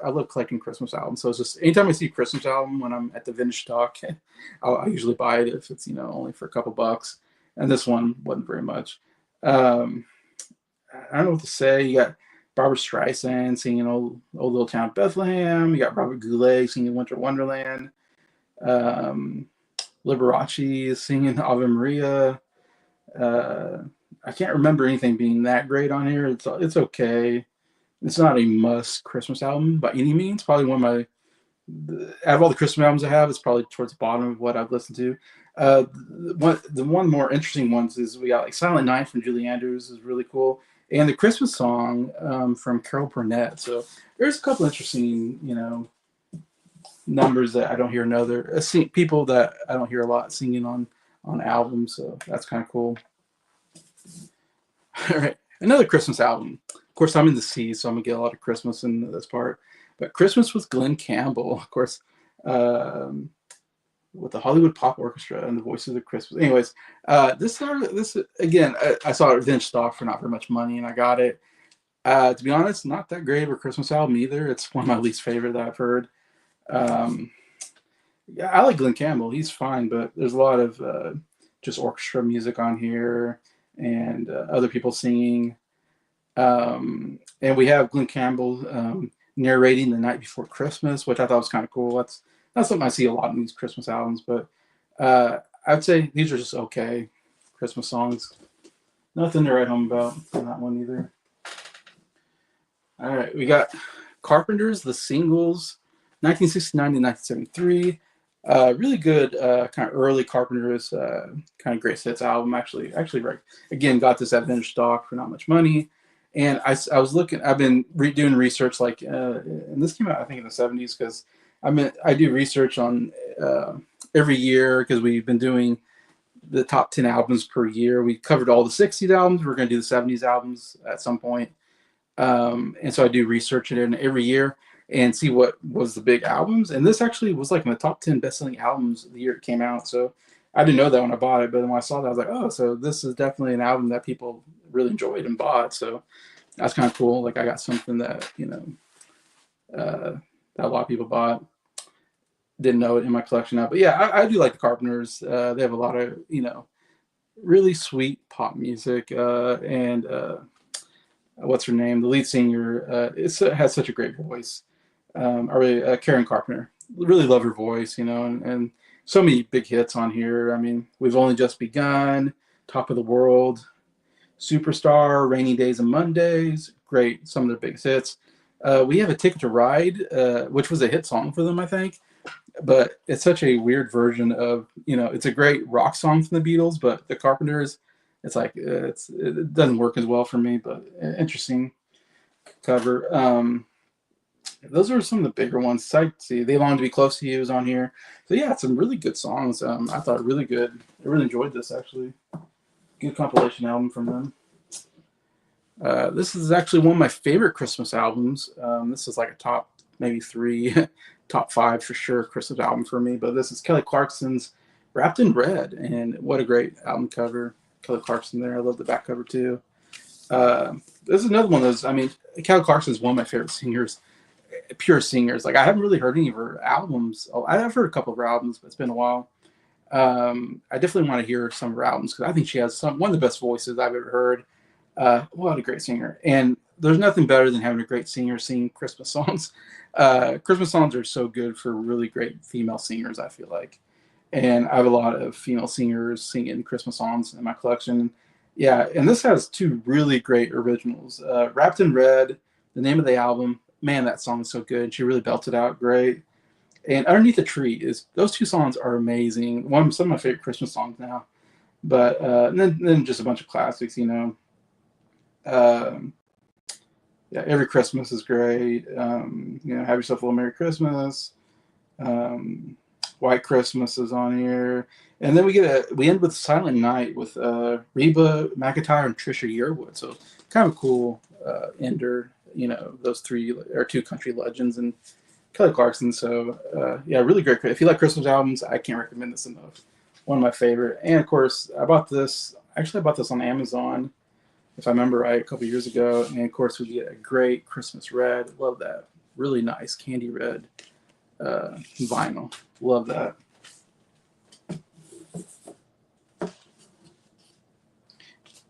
I love collecting Christmas albums. So it's just anytime I see a Christmas album when I'm at the Vintage Stock, I usually buy it if it's only for a couple bucks. And this one wasn't very much. Um, I don't know what to say. You got Barbara Streisand singing "Old Little Town Bethlehem." You got Robert Goulet singing "Winter Wonderland." Um, Liberace is singing "Ave Maria." Uh, I can't remember anything being that great on here. It's okay. It's not a must Christmas album by any means. Probably one of my out of all the Christmas albums I have, it's probably towards the bottom of what I've listened to. The one more interesting ones is we got like "Silent Night" from Julie Andrews is really cool, and the Christmas song from Carol Burnett. So there's a couple interesting numbers that I don't hear people that I don't hear a lot singing on albums. So that's kind of cool. All right, another Christmas album. Of course, I'm in the sea, so I'm gonna get a lot of Christmas in this part. But Christmas with Glenn Campbell, of course, um, with the Hollywood Pop Orchestra and the Voices of Christmas. Anyways, this again, I saw it at Vintage Stock for not very much money, and I got it. To be honest, not that great of a Christmas album either. It's one of my least favorite that I've heard. Um, yeah, I like Glenn Campbell. He's fine, but there's a lot of just orchestra music on here and other people singing. And we have Glenn Campbell narrating "The Night Before Christmas," which I thought was kind of cool. That's something I see a lot in these Christmas albums, but I'd say these are just okay Christmas songs. Nothing to write home about on that one either. All right, we got Carpenters, The Singles, 1969 to 1973. Really good kind of early Carpenters kind of great hits album. Actually, right, again, got this at Vintage Stock for not much money. And I was looking. I've been doing research, and this came out I think in the 70s because I do research on every year because we've been doing the top 10 albums per year. We covered all the 60s albums. We're going to do the 70s albums at some point. And so I do research it in every year and see what was the big albums. And this actually was like in the top 10 best-selling albums the year it came out. So I didn't know that when I bought it, but then when I saw that, I was like, oh, so this is definitely an album that people really enjoyed and bought. So that's kind of cool. Like I got something that, that a lot of people bought. Didn't know it in my collection now. But yeah, I do like the Carpenters. They have a lot of, really sweet pop music. And what's her name? The lead singer has such a great voice. Karen Carpenter. Really love her voice, and so many big hits on here. I mean, We've Only Just Begun, Top of the World, Superstar, Rainy Days and Mondays. Great, some of their biggest hits. We have A Ticket to Ride, which was a hit song for them, I think. But it's such a weird version of, it's a great rock song from the Beatles, but the Carpenters, it's like, it doesn't work as well for me, but interesting cover. Those are some of the bigger ones. Sightsee, They Long to Be Close to You is on here. So yeah, some really good songs. I thought really good. I really enjoyed this actually. Good compilation album from them. This is actually one of my favorite Christmas albums. This is like a top maybe 3, top 5 for sure Christmas album for me. But this is Kelly Clarkson's "Wrapped in Red," and what a great album cover. Kelly Clarkson there. I love the back cover too. This is another one of those. I mean, Kelly Clarkson is one of my favorite singers, pure singers. Like I haven't really heard any of her albums. Oh, I've heard a couple of her albums, but it's been a while. I definitely want to hear some of her albums because I think she has one of the best voices I've ever heard. What a great singer! And there's nothing better than having a great singer sing Christmas songs. Christmas songs are so good for really great female singers, I feel like. And I have a lot of female singers singing Christmas songs in my collection. Yeah, and this has two really great originals. Wrapped in Red, the name of the album. Man, that song is so good. She really belted out great. And Underneath the Tree is those two songs are amazing. Some of my favorite Christmas songs now. But then just a bunch of classics, you know. Um, yeah, Every Christmas is great. You know, Have Yourself a Little Merry Christmas. Um, White Christmas is on here, and then we end with Silent Night with Reba McEntire and Trisha Yearwood. So kind of a cool ender. You know, those three are two country legends and Kelly Clarkson. So yeah, really great. If you like Christmas albums, I can't recommend this enough. One of my favorite. And of course, I bought this. Actually, I bought this on Amazon, if I remember right, a couple years ago. And of course, we get a great Christmas red. Love that. Really nice candy red vinyl. Love that.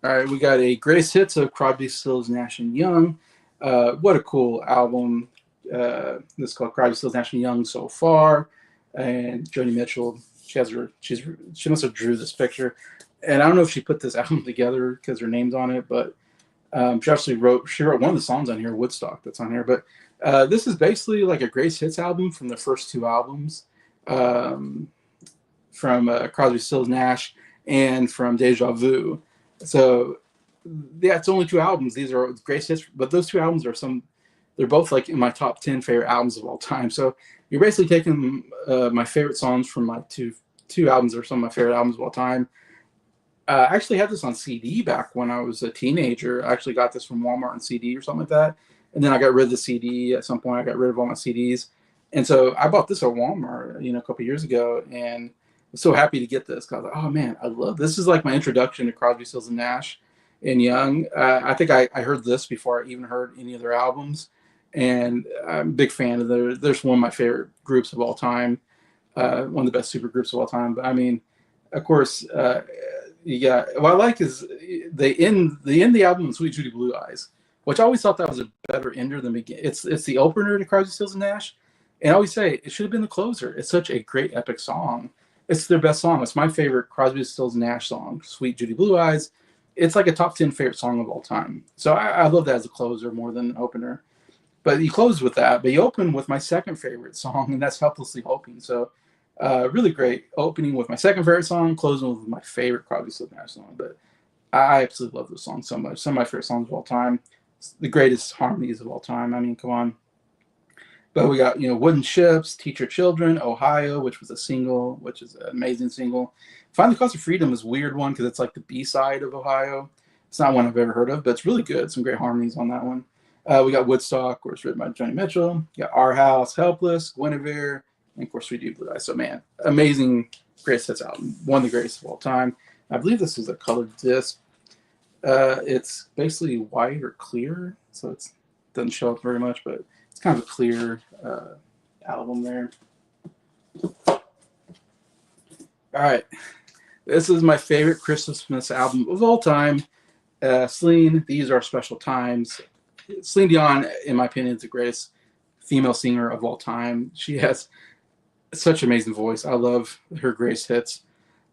All right, we got a greatest hits of Crosby, Stills, Nash and Young. What a cool album! This is called Crosby, Stills, Nash and Young so far. And Joni Mitchell, she must have drew this picture, and I don't know if she put this album together because her name's on it, but she wrote one of the songs on here, Woodstock, that's on here. But this is basically like a greatest hits album from the first two albums, from Crosby, Stills, Nash, and from Deja Vu. So yeah, it's only two albums. These are greatest hits, but those two albums they're both like in my top 10 favorite albums of all time. So you're basically taking my favorite songs from my two albums that are some of my favorite albums of all time. I actually had this on CD back when I was a teenager. I actually got this from Walmart on CD or something like that. And then I got rid of the CD at some point. I got rid of all my CDs. And so I bought this at Walmart, you know, a couple years ago, and I'm so happy to get this because I was like, oh man, I love this. This is like my introduction to Crosby, Stills and Nash and Young. I think I heard this before I even heard any of their albums, and I'm a big fan of they're one of my favorite groups of all time, one of the best super groups of all time. But I mean, of course, yeah. What I like is they end the album with Sweet Judy Blue Eyes, which I always thought that was a better ender than begin. It's the opener to Crosby, Stills and Nash, and I always say it should have been the closer. It's such a great epic song. It's their best song. It's my favorite Crosby, Stills and Nash song, Sweet Judy Blue Eyes. It's like a top 10 favorite song of all time. So I love that as a closer more than an opener. But you close with that, but you open with my second favorite song, and that's Helplessly Hoping. So really great opening with my second favorite song, closing with my favorite Crosby, Stills Nash song. But I absolutely love this song so much. Some of my favorite songs of all time. It's the greatest harmonies of all time. I mean, come on. But we got, you know, Wooden Ships, Teach Your Children, Ohio, which was a single, which is an amazing single. Find the Cost of Freedom is a weird one because it's like the B-side of Ohio. It's not one I've ever heard of, but it's really good. Some great harmonies on that one. We got Woodstock, of course, written by Joni Mitchell. We got Our House, Helpless, Guinevere, and of course, Sweet Judy Blue Eyes. So, man, amazing greatest hits album. One of the greatest of all time. I believe this is a colored disc. It's basically white or clear, so it doesn't show up very much, but it's kind of a clear album there. All right. This is my favorite Christmas album of all time. Celine, These Are Special Times. Celine Dion, in my opinion, is the greatest female singer of all time. She has such an amazing voice. I love her greatest hits.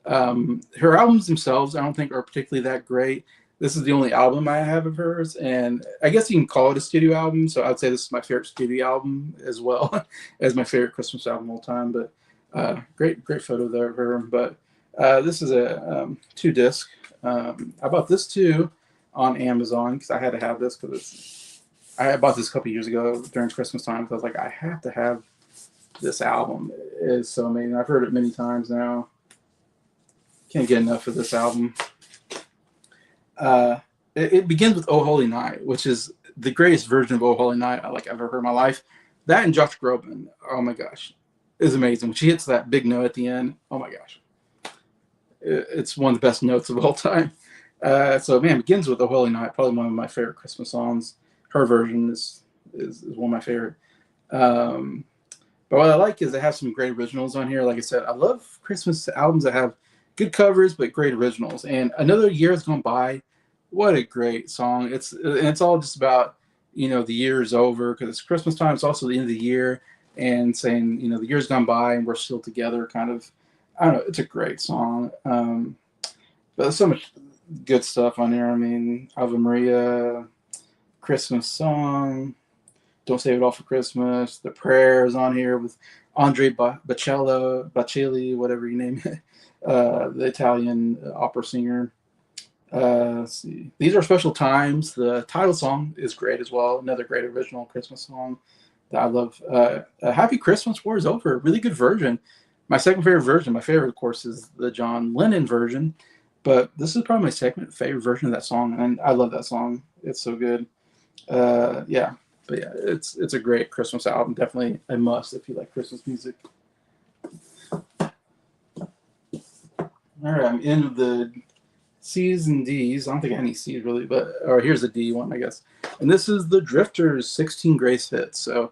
Her albums themselves, I don't think are particularly that great. This is the only album I have of hers, and I guess you can call it a studio album. So I'd say this is my favorite studio album as well as my favorite Christmas album of all time. But great photo there of her. But this is a 2-disc. I bought this too on Amazon because I had to have this because I bought this a couple years ago during Christmas time because I was like, I have to have this album. It is so amazing. I've heard it many times now. Can't get enough of this album. It begins with Oh Holy Night, which is the greatest version of Oh Holy Night I've ever heard in my life. That and Josh Groban, oh my gosh, is amazing. When she hits that big note at the end, oh my gosh. It's one of the best notes of all time. So man, it begins with Oh Holy Night, probably one of my favorite Christmas songs. Her version is one of my favorite. But what I like is they have some great originals on here. Like I said, I love Christmas albums that have good covers but great originals. And Another Year Has Gone By, what a great song! It's all just about the year is over because it's Christmas time. It's also the end of the year, and saying, the year's gone by and we're still together. Kind of, I don't know. It's a great song. But there's so much good stuff on here. I mean, Ave Maria, Christmas song, Don't Save It All for Christmas. The Prayer is on here with Andre Bocelli, whatever you name it, the Italian opera singer. Let's see. These Are Special Times. The title song is great as well. Another great original Christmas song that I love. Happy Christmas, War is Over. Really good version. My second favorite version. My favorite, of course, is the John Lennon version. But this is probably my second favorite version of that song, and I love that song. It's so good. Yeah, but yeah, it's a great Christmas album. Definitely a must if you like Christmas music. All right, I'm in the C's and D's. I don't think any C's really, or here's a D one, I guess. And this is the Drifters 16 Greatest Hits. So,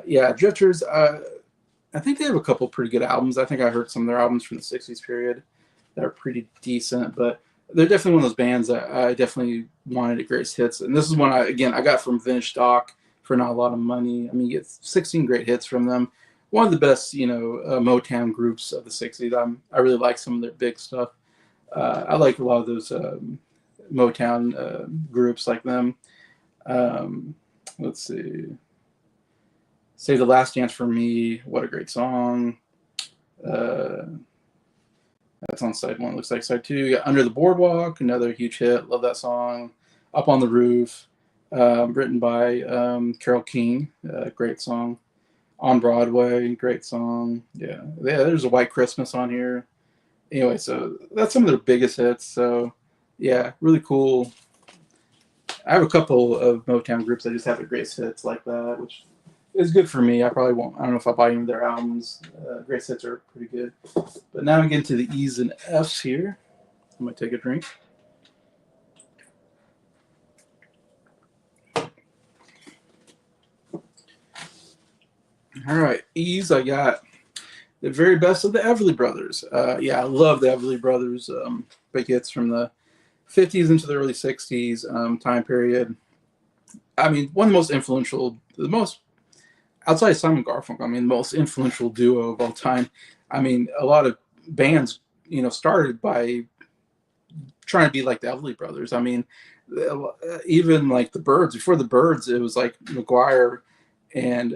yeah, Drifters. I think they have a couple pretty good albums. I think I heard some of their albums from the '60s period that are pretty decent, but they're definitely one of those bands that I definitely wanted at greatest hits. And this is one I got from Vintage Stock for not a lot of money. I mean, you get 16 great hits from them. One of the best, Motown groups of the '60s. I really like some of their big stuff. I like a lot of those Motown groups like them. Let's see. Save the Last Dance for Me. What a great song. That's on side one. Looks like side two. You got Under the Boardwalk, another huge hit. Love that song. Up on the Roof, written by Carole King. Great song. On Broadway, great song. Yeah, there's a White Christmas on here. Anyway, so that's some of their biggest hits. So, yeah, really cool. I have a couple of Motown groups that just have the greatest hits like that, which is good for me. I probably won't. I don't know if I'll buy any of their albums. Greatest hits are pretty good. But now we get into the E's and F's here. I'm going to take a drink. All right, E's, I got the very best of the Everly Brothers. Yeah, I love the Everly Brothers. Big hits from the 50s into the early 60s time period. I mean, one of the most influential, outside of Simon Garfunkel, I mean, the most influential duo of all time. I mean, a lot of bands, started by trying to be like the Everly Brothers. I mean, even like the Byrds. Before the Byrds, it was like McGuire and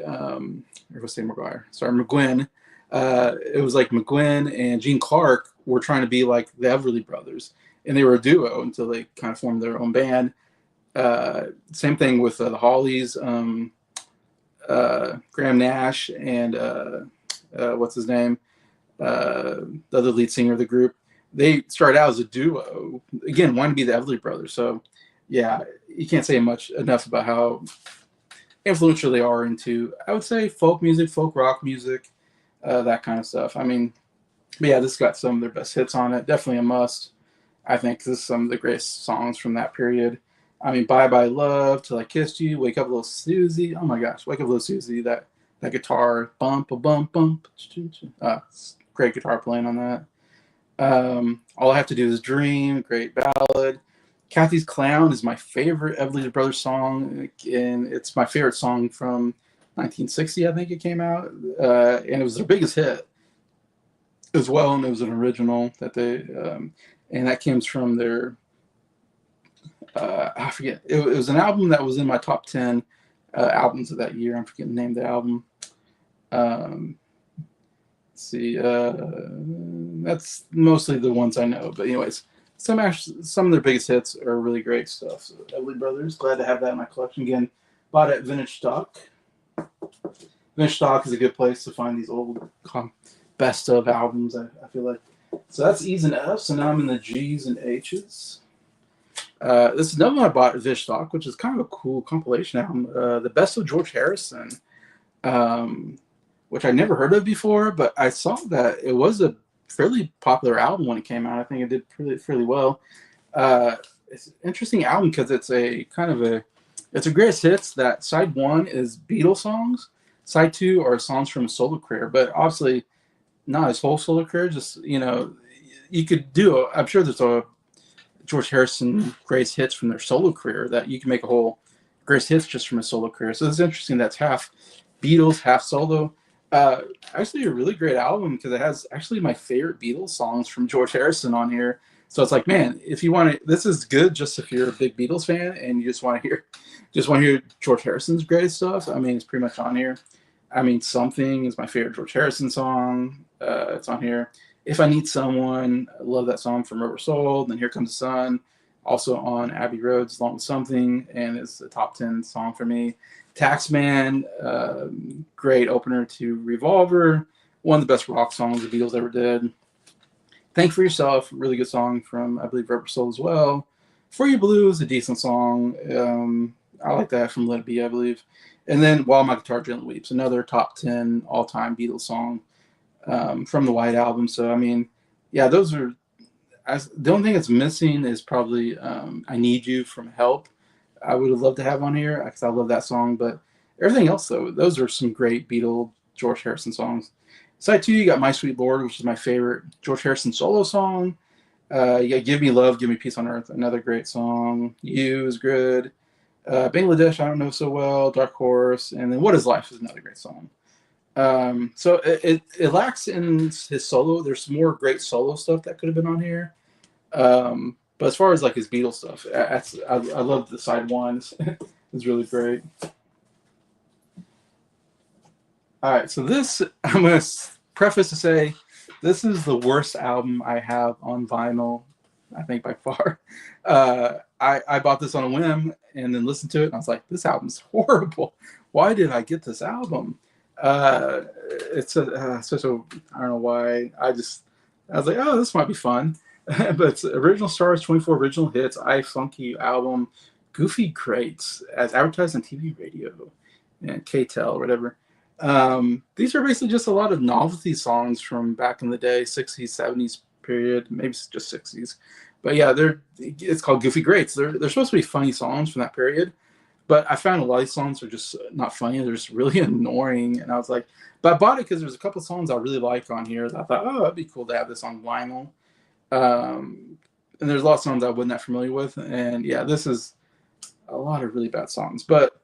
McGuinn. It was like McGuinn and Gene Clark were trying to be like the Everly Brothers, and they were a duo until they kind of formed their own band. Same thing with the Hollies, Graham Nash and what's his name, the other lead singer of the group. They started out as a duo, again, wanting to be the Everly Brothers. So, yeah, you can't say enough about how influential they are into, I would say, folk music, folk rock music, that kind of stuff. I mean, but yeah, this got some of their best hits on it. Definitely a must. I think this is some of the greatest songs from that period. I mean, Bye Bye Love, Till I Kissed You, Wake Up Little Susie. Oh my gosh, Wake Up Little Susie. That guitar, bump a bump bump. Great guitar playing on that. All I Have to Do Is Dream, great ballad. Kathy's Clown is my favorite Everly Brothers song, and it's my favorite song from 1960, I think it came out, and it was their biggest hit as well, and it was an original that they, and that comes from their, I forget, it was an album that was in my top 10 albums of that year. I'm forgetting the name of the album. Let's see, that's mostly the ones I know, but anyways, some of their biggest hits are really great stuff. So Everly Brothers, glad to have that in my collection again. Bought it at Vintage Stock. Vintage Stock is a good place to find these old best of albums, I feel like. So that's E's and F's, and now I'm in the G's and H's. This is another one I bought at Vintage Stock, which is kind of a cool compilation album. The Best of George Harrison, which I never heard of before, but I saw that it was a fairly popular album when it came out. I think it did fairly well. It's an interesting album because it's a greatest hits. That side one is Beatles songs. Side two are songs from his solo career, but obviously not his whole solo career. Just, you could do, I'm sure there's a George Harrison greatest hits from their solo career that you can make a whole greatest hits just from his solo career. So it's interesting. That's half Beatles, half solo. Uh, Actually, a really great album because it has actually my favorite Beatles songs from George Harrison on here. So it's like, man, if you want to, this is good. Just if you're a big Beatles fan and you just want to hear George Harrison's greatest stuff. I mean, it's pretty much on here. I mean, Something is my favorite George Harrison song. It's on here. If I Need Someone, I love that song from Rubber Soul. Then Here Comes the Sun, also on Abbey Road's Along with Something, and it's a top 10 song for me. Taxman, great opener to Revolver, one of the best rock songs the Beatles ever did. Think for Yourself, really good song from, I believe, Rubber Soul as well. For You Blue is a decent song. I like that from Let It Be, I believe. And then While My Guitar Gently Weeps, another top 10 all-time Beatles song from the White Album. So, I mean, yeah, those are, the only thing that's missing is probably I Need You from Help. I would have loved to have on here because I love that song. But everything else, though, those are some great Beatle George Harrison songs. Side two, you got My Sweet Lord, which is my favorite George Harrison solo song. You got Give Me Love, Give Me Peace on Earth, another great song. You is good. Bangladesh, I don't know so well. Dark Horse, and then What Is Life is another great song. So it lacks in his solo. There's some more great solo stuff that could have been on here. But as far as like his Beatles stuff, I love the side ones. It's really great. All right, so this I'm gonna preface to say this is the worst album I have on vinyl, I think by far. I bought this on a whim and then listened to it, and I was like, this album's horrible. Why did I get this album? It's such a I don't know why. I was like, oh, this might be fun. But it's Original Stars, 24 original hits, I Funky You album, Goofy Greats, as advertised on TV, radio, and KTEL, whatever. These are basically just a lot of novelty songs from back in the day, 60s, 70s period, maybe just 60s. But yeah, it's called Goofy Greats. They're supposed to be funny songs from that period, but I found a lot of these songs are just not funny. They're just really annoying. And I was like, but I bought it because there's a couple of songs I really like on here that I thought, oh, that'd be cool to have this on vinyl. And there's a lot of songs I wasn't that familiar with. And yeah, this is a lot of really bad songs. But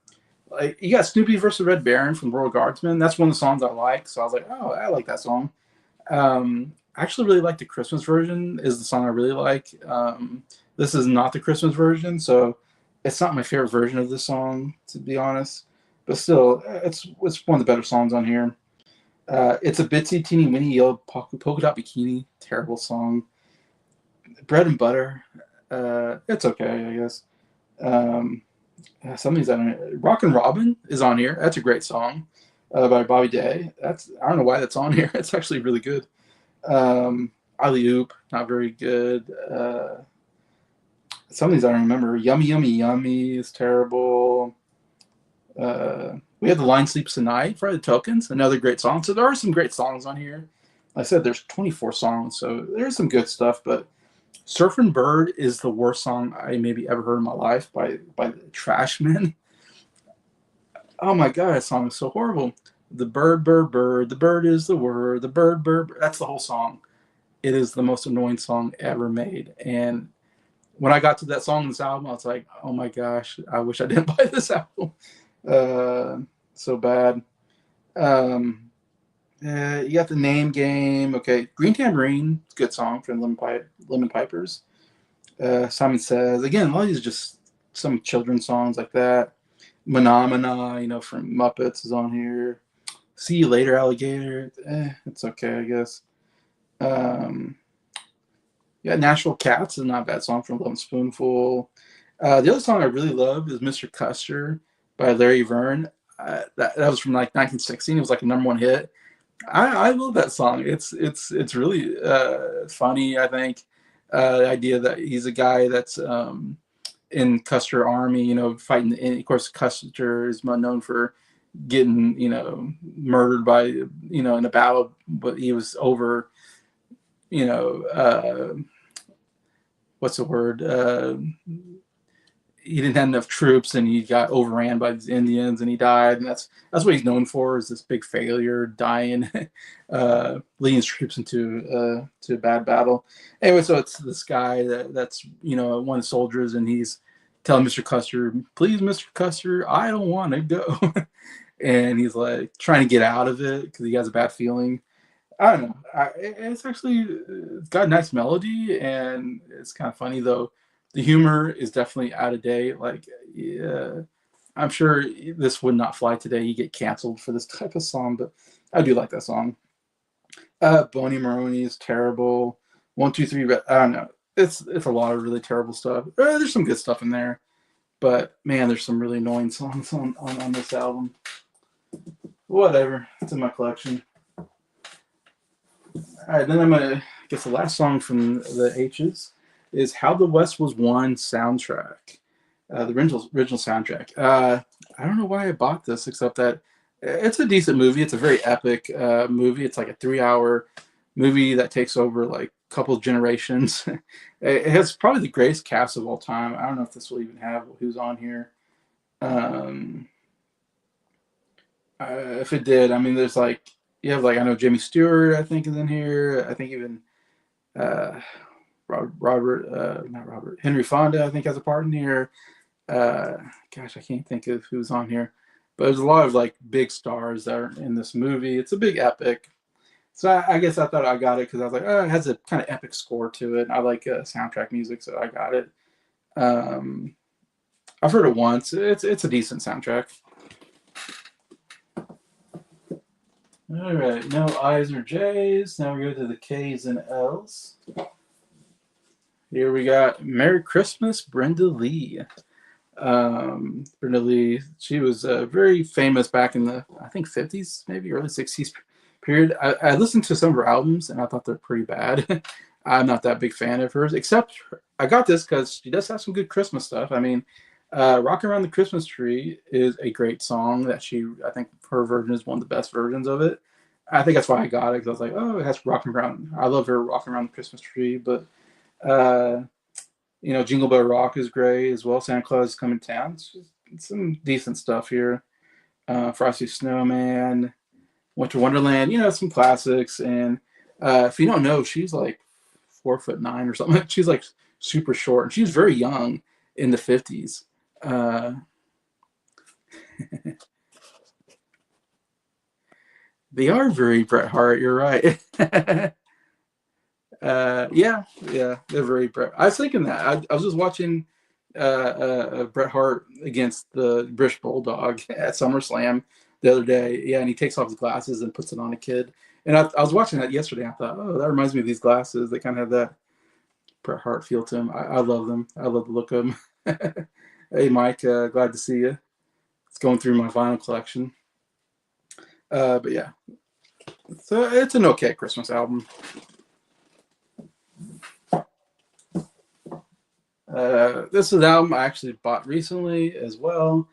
like you got Snoopy versus Red Baron from Royal Guardsmen. That's one of the songs I like. So I was like, oh, I like that song. I actually really like the Christmas version is the song I really like. This is not the Christmas version, so it's not my favorite version of this song, to be honest. But still, it's one of the better songs on here. It's a Bitsy Teeny Winny Yellow Polka Dot Bikini. Terrible song. Bread and Butter. It's okay, I guess. Some of these I don't know. Rockin' Robin is on here. That's a great song by Bobby Day. I don't know why that's on here. It's actually really good. Alley Oop, not very good. Some of these I don't remember. Yummy Yummy Yummy is terrible. We have The Line Sleeps Tonight, Friday the Tokens, another great song. So there are some great songs on here. Like I said, there's 24 songs, so there's some good stuff, but Surfin' Bird is the worst song I maybe ever heard in my life by the Trashmen. Oh my god, that song is so horrible. The bird, bird, bird, the bird is the word, the bird, bird, bird. That's the whole song. It is the most annoying song ever made. And when I got to that song in this album, I was like, oh my gosh, I wish I didn't buy this album. So bad. You got The Name Game. Okay, Green Tambourine, good song from Lemon Pipers. Simon Says. Again, a lot of these are just some children's songs like that. Phenomena, from Muppets is on here. See You Later, Alligator. It's okay, I guess. Yeah, Nashville Cats is not a bad song from Love Spoonful. The other song I really love is Mr. Custer by Larry Verne. That was from like 1916. It was like a #1 hit. I love that song. It's really funny. I think the idea that he's a guy that's in Custer Army, fighting. And of course, Custer is known for getting murdered by in a battle, but he was over. What's the word? He didn't have enough troops, and he got overran by these Indians, and he died. And that's what he's known for, is this big failure, dying, leading his troops into a bad battle. Anyway, so it's this guy that's one of the soldiers, and he's telling Mr. Custer, please, Mr. Custer, I don't want to go. And he's like trying to get out of it because he has a bad feeling. I don't know. It's actually it's got a nice melody and it's kind of funny though. The humor is definitely out of date. Like, yeah, I'm sure this would not fly today. You get canceled for this type of song, but I do like that song. Boney Maroney is terrible. 1, 2, 3. I don't know. It's a lot of really terrible stuff. There's some good stuff in there, but man, there's some really annoying songs on this album. Whatever. It's in my collection. All right, then I'm gonna I guess the last song from the H's is "How the West Was Won" soundtrack, the original soundtrack. I don't know why I bought this, except that it's a decent movie. It's a very epic movie. It's like a 3 hour movie that takes over like a couple of generations. It has probably the greatest cast of all time. I don't know if this will even have who's on here. Um, if it did, I mean, there's like you have like I know Jimmy Stewart, I think is in here. I think even uh, Robert, not Robert, Henry Fonda, I think has a part in here. Uh, Gosh, I can't think of who's on here, but there's a lot of like big stars that are in this movie. It's a big epic. So I guess I thought I got it because I was like, oh, it has a kind of epic score to it. I like soundtrack music, so I got it. Um, I've heard it once. It's a decent soundtrack. All right, no I's or J's. Now we go to the K's and L's. Here we got Merry Christmas, Brenda Lee. Brenda Lee, she was very famous back in the, I think, 50s, maybe early 60s period. I listened to some of her albums and I thought they're pretty bad. I'm not that big fan of hers, except I got this because she does have some good Christmas stuff. I mean, Rocking Around the Christmas Tree is a great song that I think her version is one of the best versions of it. I think that's why I got it because I was like, oh, it has Rocking Around. I love her Rocking Around the Christmas Tree, but uh, Jingle Bell Rock is great as well. Santa Claus is Coming to Town. It's some decent stuff here. Frosty Snowman, Winter Wonderland. Some classics. And if you don't know, she's like 4'9" or something. She's like super short, and she's very young in the 50s. Uh, they are very Bret Hart. You're right. Yeah, they're very Bret. I was thinking that. I was just watching Bret Hart against the British Bulldog at SummerSlam the other day. Yeah, and he takes off his glasses and puts it on a kid. And I was watching that yesterday. I thought, oh, that reminds me of these glasses. They kind of have that Bret Hart feel to them. I love them. I love the look of them. Hey, Mike, glad to see you. It's going through my vinyl collection. But yeah, it's an okay Christmas album. This is an album I actually bought recently as well.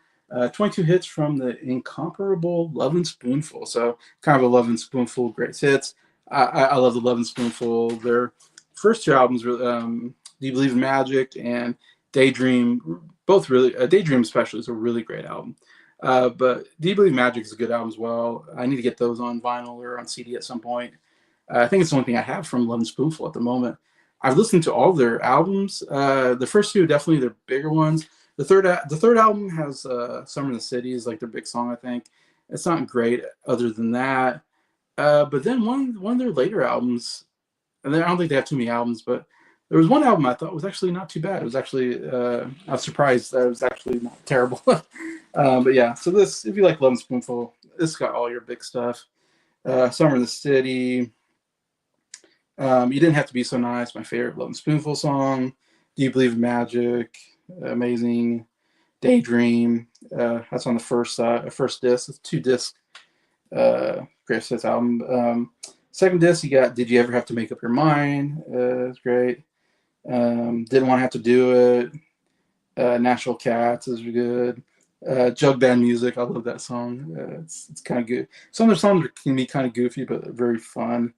22 hits from the incomparable Lovin' Spoonful. So kind of a Lovin' Spoonful greatest hits. I love the Lovin' Spoonful. Their first two albums, Do You Believe in Magic and Daydream, both really, Daydream especially is a really great album. But Do You Believe in Magic is a good album as well. I need to get those on vinyl or on CD at some point. I think it's the only thing I have from Lovin' Spoonful at the moment. I've listened to all their albums. The first two definitely their bigger ones. The third album has "Summer in the City" is like their big song. I think it's not great other than that. But then one of their later albums, and I don't think they have too many albums, but there was one album I thought was actually not too bad. It was actually I was surprised that it was actually not terrible. But yeah, so this if you like Lovin' Spoonful, this got all your big stuff. "Summer in the City." You Didn't Have to Be So Nice, my favorite Lovin' Spoonful song. Do You Believe in Magic? Amazing. Daydream. That's on the first disc. It's 2 disc greatest hits album. Second disc, you got Did You Ever Have to Make Up Your Mind? It's great. Didn't Want to Have to Do It. Natural Cats is good. Jug Band Music, I love that song. It's kind of good. Some of the songs can be kind of goofy, but very fun.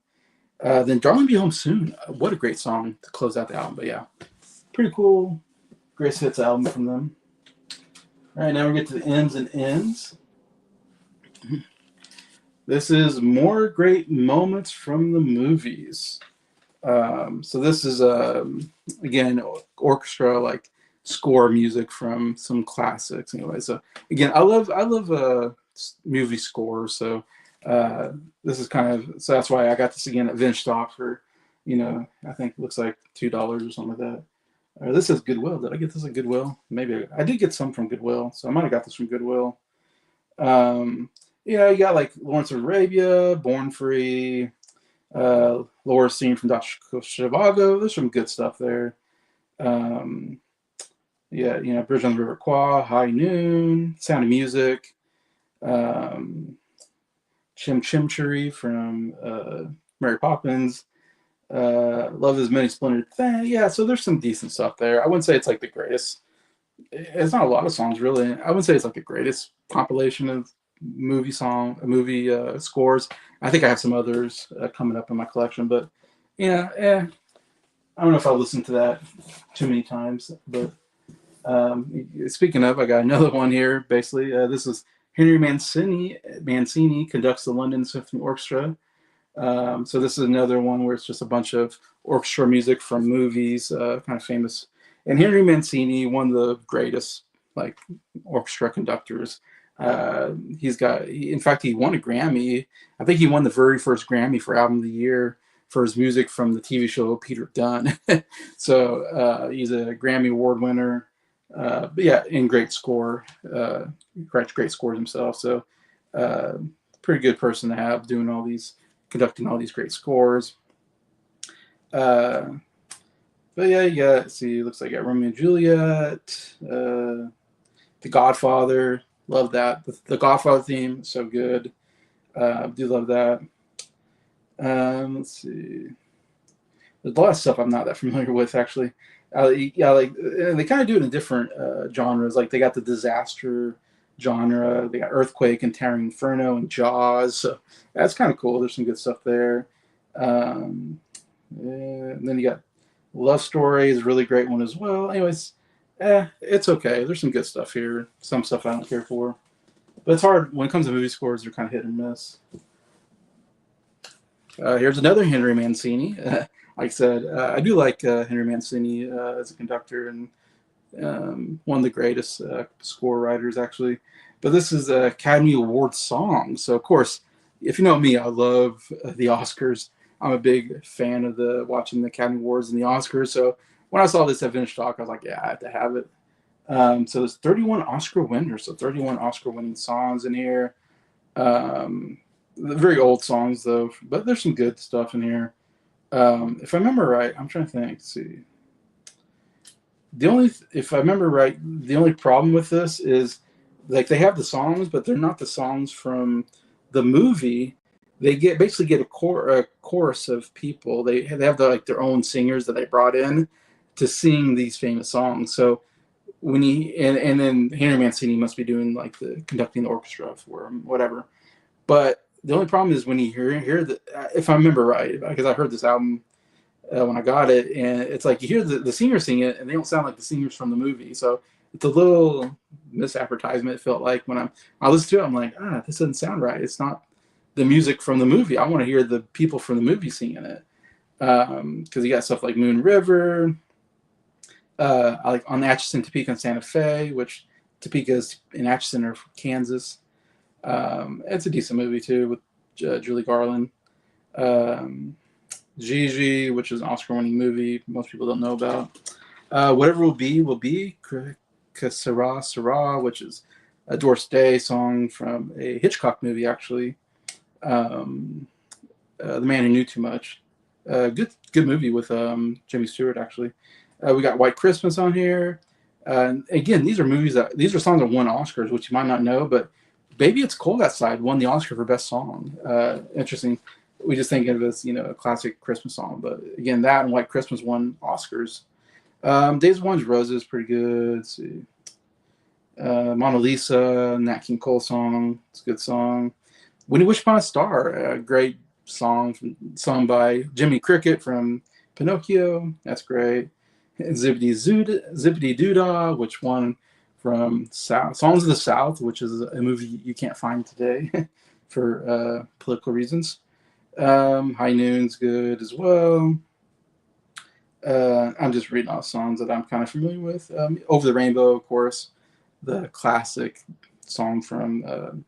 Then Darling Be Home Soon. What a great song to close out the album. But yeah, pretty cool. Greatest hits album from them. All right, now we get to the M's and N's. This is more great moments from the movies. So this is again orchestra like score music from some classics. Anyway, so again, I love movie scores. So uh, this is kind of so that's why I got this again at Vince Stock for, I think it looks like $2 or something like that. This is Goodwill. Did I get this at Goodwill? Maybe I did get some from Goodwill, so I might have got this from Goodwill. You got like Lawrence of Arabia, Born Free, Laura Scene from Dr. Zhivago. There's some good stuff there. Um, yeah, Bridge on the River Kwai, High Noon, Sound of Music, um, Chim Chimchery from Mary Poppins. Love is Many Splintered Thing. Yeah, so there's some decent stuff there. I wouldn't say it's like the greatest. It's not a lot of songs really. I wouldn't say it's like the greatest compilation of movie scores. I think I have some others coming up in my collection, but I don't know if I'll listen to that too many times. But speaking of, I got another one here. Basically, this is Henry Mancini. Mancini conducts the London Symphony Orchestra. So this is another one where it's just a bunch of orchestra music from movies, kind of famous. And Henry Mancini, one of the greatest like orchestra conductors. In fact, he won a Grammy. I think he won the very first Grammy for Album of the Year for his music from the TV show Peter Dunn. So he's a Grammy Award winner. But yeah, and great score. Great scores himself. So pretty good person to have conducting all these great scores. But yeah, looks like I got Romeo and Juliet, The Godfather, love that. The Godfather theme, so good. Do love that. Let's see. There's a lot of stuff I'm not that familiar with, actually. Like they kind of do it in different genres. Like they got the disaster genre, they got Earthquake and Towering Inferno and Jaws. So that's kind of cool. There's some good stuff there. And then you got Love Story is a really great one as well. Anyways, it's okay. There's some good stuff here. Some stuff I don't care for. But it's hard. When it comes to movie scores, they're kind of hit and miss. Here's another Henry Mancini. Like I said, I do like Henry Mancini as a conductor and one of the greatest score writers, actually. But this is Academy Award song. So, of course, if you know me, I love the Oscars. I'm a big fan of watching the Academy Awards and the Oscars. So when I saw this at Vintage Talk, I was like, yeah, I have to have it. So there's 31 Oscar winners, so 31 Oscar-winning songs in here. Very old songs, though, but there's some good stuff in here. If I remember right, I'm trying to think. Let's see. If I remember right, the only problem with this is like they have the songs, but they're not the songs from the movie. They basically get a chorus of people. They have their own singers that they brought in to sing these famous songs. So when and then Henry Mancini must be doing like the conducting the orchestra for him, whatever. But the only problem is when you hear the, if I remember right, because I heard this album when I got it, and it's like you hear the singers sing it, and they don't sound like the singers from the movie. So it's a little misadvertisement. It felt like when I listened to it, I'm like, this doesn't sound right. It's not the music from the movie. I want to hear the people from the movie singing it. Because you got stuff like Moon River, I like on Atchison, Topeka, and Santa Fe, which Topeka is in Atchison or Kansas. It's a decent movie too with Julie Garland. Gigi, which is an Oscar-winning movie most people don't know about. Whatever Will Be. Sera Sera, which is a Doris Day song from a Hitchcock movie, actually. The Man Who Knew Too Much. Good movie with Jimmy Stewart, actually. We got White Christmas on here. Again, these are songs that won Oscars, which you might not know, but Baby It's Cold Outside won the Oscar for Best Song. Interesting. We just think of it as, a classic Christmas song, but again, that and White Christmas won Oscars. Days of Wonder Roses, pretty good. Let's see. Mona Lisa, Nat King Cole song. It's a good song. When You Wish Upon a Star, a great song sung by Jimmy Cricket from Pinocchio. That's great. Zippity Doodah, which won from Songs of the South, which is a movie you can't find today for political reasons. High Noon's good as well. I'm just reading off songs that I'm kind of familiar with. Over the Rainbow, of course, the classic song from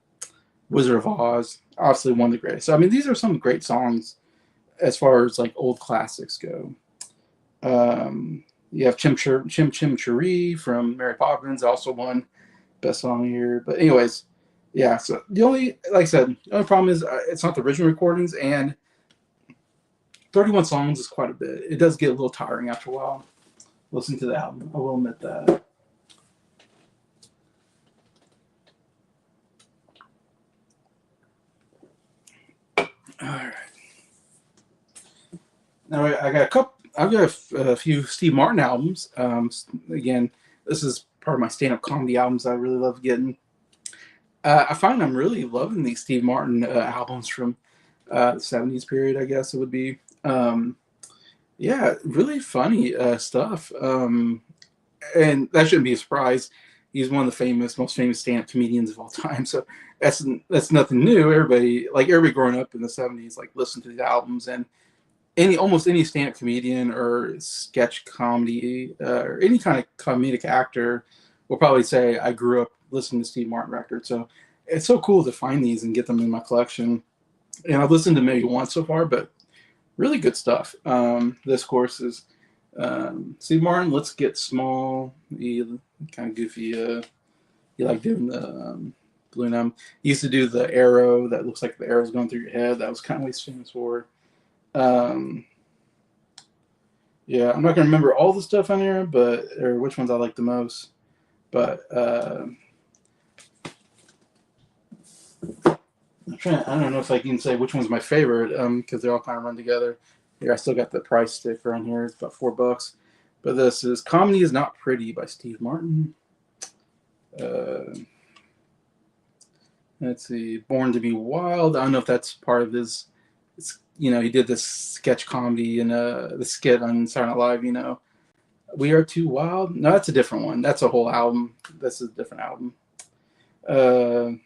Wizard of Oz, obviously one of the greatest. So, I mean, these are some great songs as far as like old classics go. You have Chim Chim Cheree from Mary Poppins, also one best song here. But anyways, yeah. So the only, like I said, the only problem is it's not the original recordings, and 31 songs is quite a bit. It does get a little tiring after a while. Listening to the album, I will admit that. All right. Now I got a couple. I've got a few Steve Martin albums. Again, this is part of my stand-up comedy albums I really love getting. I find I'm really loving these Steve Martin albums from the '70s period. I guess it would be. Yeah, really funny stuff. And that shouldn't be a surprise. He's one of the most famous stand-up comedians of all time. So that's nothing new. Everybody growing up in the '70s, like listened to these albums, and almost any stand-up comedian or sketch comedy or any kind of comedic actor will probably say, I grew up listening to Steve Martin records. So it's so cool to find these and get them in my collection. And I've listened to maybe once so far, but really good stuff. This course is Steve Martin, Let's Get Small. He kind of goofy. He like doing the Blue Numb. He used to do the arrow that looks like the arrow's going through your head. That was kind of what he's famous for. Yeah, I'm not gonna remember all the stuff on here, or which ones I like the most. But I don't know if I can say which one's my favorite, because they all kind of run together. Here, I still got the price sticker on here. It's about $4. But this is "Comedy Is Not Pretty" by Steve Martin. Let's see, "Born to Be Wild." I don't know if that's part of his. He did this sketch comedy and the skit on Saturday Night Live. "We Are Too Wild." No, that's a different one. That's a whole album. This is a different album. I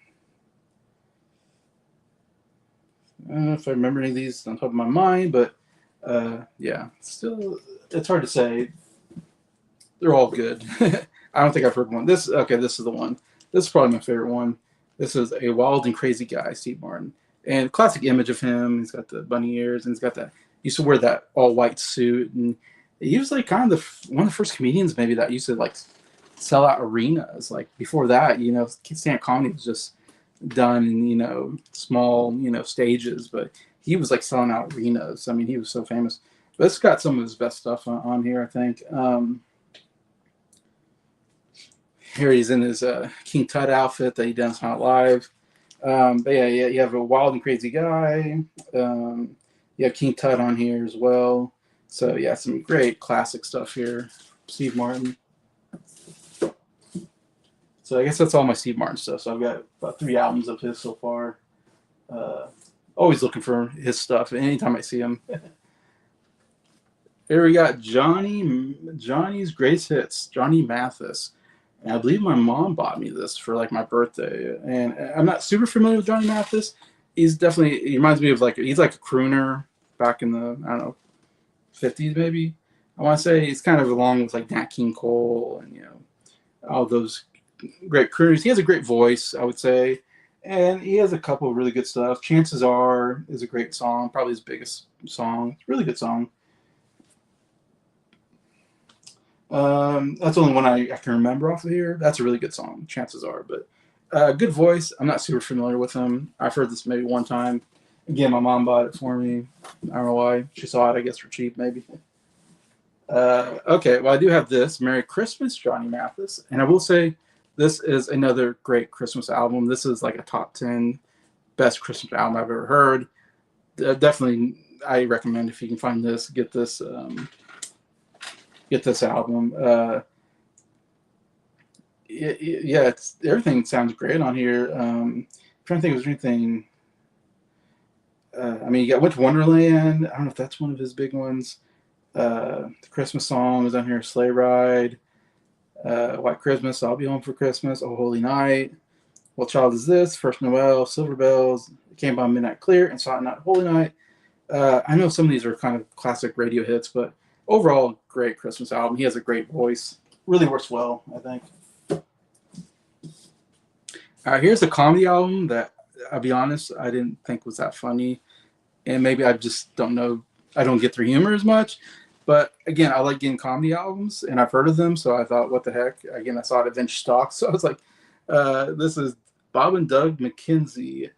don't know if I remember any of these on top of my mind, but yeah, still, it's hard to say. They're all good. I don't think I've heard one. This is the one. This is probably my favorite one. This is "A Wild and Crazy Guy," Steve Martin. And classic image of him. He's got the bunny ears, and he's got that. He used to wear that all white suit, and he was like kind of one of the first comedians maybe that used to like sell out arenas. Like before that, stand-up comedy was just done in small stages, but he was like selling out arenas. I mean, he was so famous. But it's got some of his best stuff on here, I think. Here he's in his King Tut outfit that he does not live. But yeah, you have "A Wild and Crazy Guy." You have King Tut on here as well. So yeah, some great classic stuff here. Steve Martin. So I guess that's all my Steve Martin stuff. So I've got about 3 albums of his so far. Always looking for his stuff anytime I see him. Here we got Johnny's Greatest Hits, Johnny Mathis. And I believe my mom bought me this for like my birthday. And I'm not super familiar with Johnny Mathis. He reminds me of he's like a crooner back in the, I don't know, 50s maybe. I want to say he's kind of along with like Nat King Cole and, all those great crooners. He has a great voice, I would say. And he has a couple of really good stuff. "Chances Are" is a great song, probably his biggest song. Really good song. That's the only one I can remember off of here. That's a really good song, "Chances Are." But good voice. I'm not super familiar with him. I've heard this maybe one time. Again, my mom bought it for me. I don't know why. She saw it, I guess, for cheap, maybe. Okay, well, I do have this "Merry Christmas," Johnny Mathis. And I will say, this is another great Christmas album. This is like a top 10 best Christmas album I've ever heard. Definitely, I recommend if you can find this, get this album. Yeah, everything sounds great on here. I'm trying to think if there's anything. I mean, you got "Winter Wonderland." I don't know if that's one of his big ones. The Christmas song is on here: "Sleigh Ride," "White Christmas," "I'll Be Home for Christmas," "Oh Holy Night," "What Child Is This?" "First Noel," "Silver Bells," "Came by Midnight Clear," and "Silent Night, Holy Night." I know some of these are kind of classic radio hits, but overall, great Christmas album. He has a great voice. Really works well, I think. Here's a comedy album that I'll be honest, I didn't think was that funny, and maybe I just don't know. I don't get their humor as much. But again, I like getting comedy albums, and I've heard of them, so I thought, what the heck? Again, I saw it at Vintage Stock, so I was like, this is Bob and Doug McKenzie,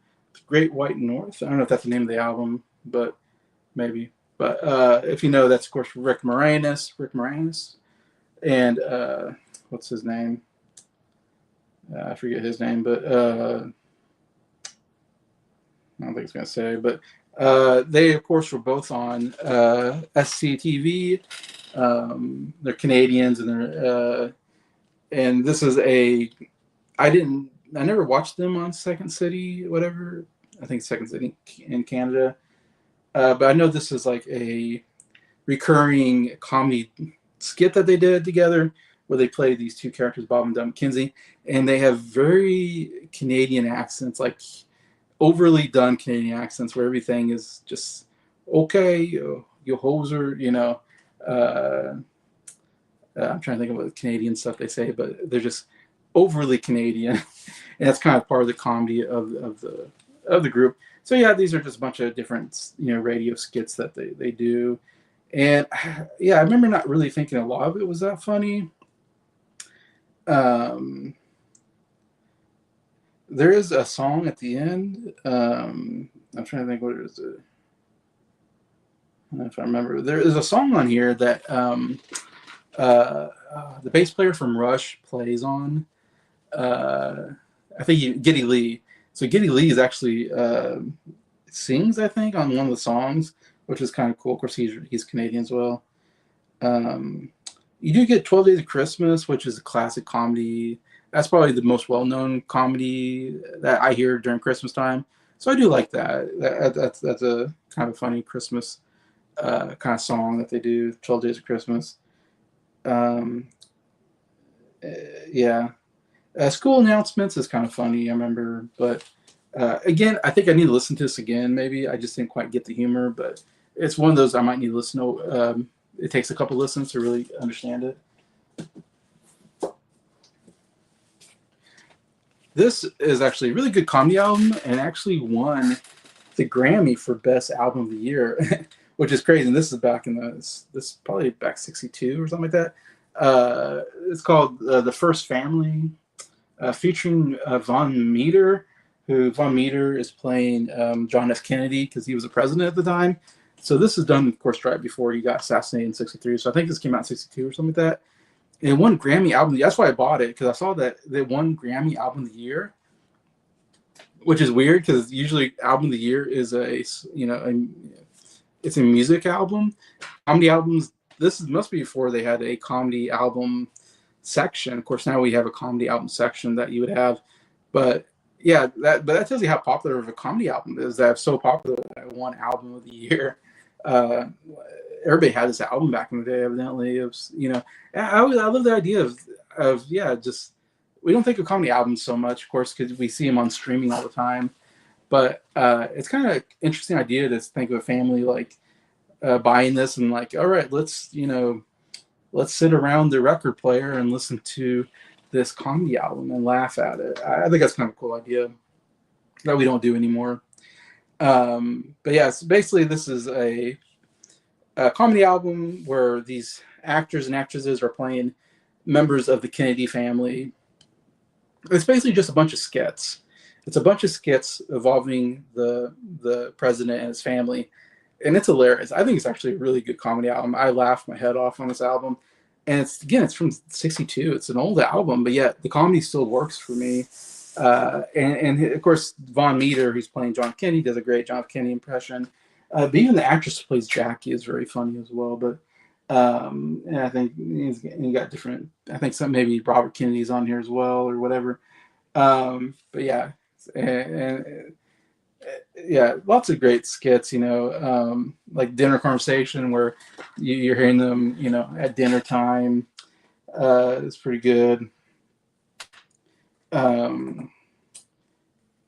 Great White North. I don't know if that's the name of the album, but maybe. But if you know, that's of course Rick Moranis. Rick Moranis, and what's his name? I forget his name, but I don't think it's gonna say. But they, of course, were both on SCTV. They're Canadians, and and this is I never watched them on Second City, whatever. I think Second City in Canada. But I know this is like a recurring comedy skit that they did together where they play these two characters, Bob and Doug McKenzie, and they have very Canadian accents, like overly done Canadian accents where everything is just okay, you hoser, I'm trying to think of what the Canadian stuff they say, but they're just overly Canadian, and that's kind of part of the comedy of the group. So yeah, these are just a bunch of different radio skits that they do, and yeah, I remember not really thinking a lot of it was that funny. There is a song at the end. I'm trying to think what it is. I don't know if I remember. There is a song on here that the bass player from Rush plays on. I think Geddy Lee. So Geddy Lee is actually sings, I think, on one of the songs, which is kind of cool. Of course, he's Canadian as well. You do get 12 Days of Christmas, which is a classic comedy. That's probably the most well-known comedy that I hear during Christmas time. So I do like that. That's a kind of funny Christmas kind of song that they do, 12 Days of Christmas. Yeah. School Announcements is kind of funny, I remember. But again, I think I need to listen to this again, maybe. I just didn't quite get the humor, but it's one of those I might need to listen to. It takes a couple listens to really understand it. This is actually a really good comedy album and actually won the Grammy for Best Album of the Year, which is crazy. And this is back in this probably back 62 or something like that. It's called The First Family, featuring Von Meter, who Von Meter is playing John F. Kennedy because he was the president at the time. So this is done, of course, right before he got assassinated in 63. So I think this came out in 62 or something like that. And it won Grammy Album. That's why I bought it, because I saw that they won Grammy Album of the Year, which is weird because usually Album of the Year is it's a music album. Comedy albums, must be before they had a comedy album section. Of course, now we have a comedy album section that you would have, but yeah, that tells you how popular of a comedy album is. That it's so popular that it won Album of the Year. Everybody had this album back in the day, evidently. It was, I love the idea of just we don't think of comedy albums so much, of course, because we see them on streaming all the time. But it's kind of an interesting idea to think of a family like buying this and like, all right, let's sit around the record player and listen to this comedy album and laugh at it. I think that's kind of a cool idea that we don't do anymore. But yeah, so basically this is a comedy album where these actors and actresses are playing members of the Kennedy family. It's basically just a bunch of skits. It's a bunch of skits involving the president and his family, and it's hilarious. I think it's actually a really good comedy album. I laughed my head off on this album, and it's from '62. It's an old album, but yet the comedy still works for me. And of course, Von Meter, who's playing John Kennedy, does a great John Kennedy impression. But even the actress who plays Jackie is very funny as well. But and I think he got different. I think maybe Robert Kennedy's on here as well or whatever. But yeah, and yeah, lots of great skits. Like Dinner Conversation, where you're hearing them, at dinner time. It's pretty good.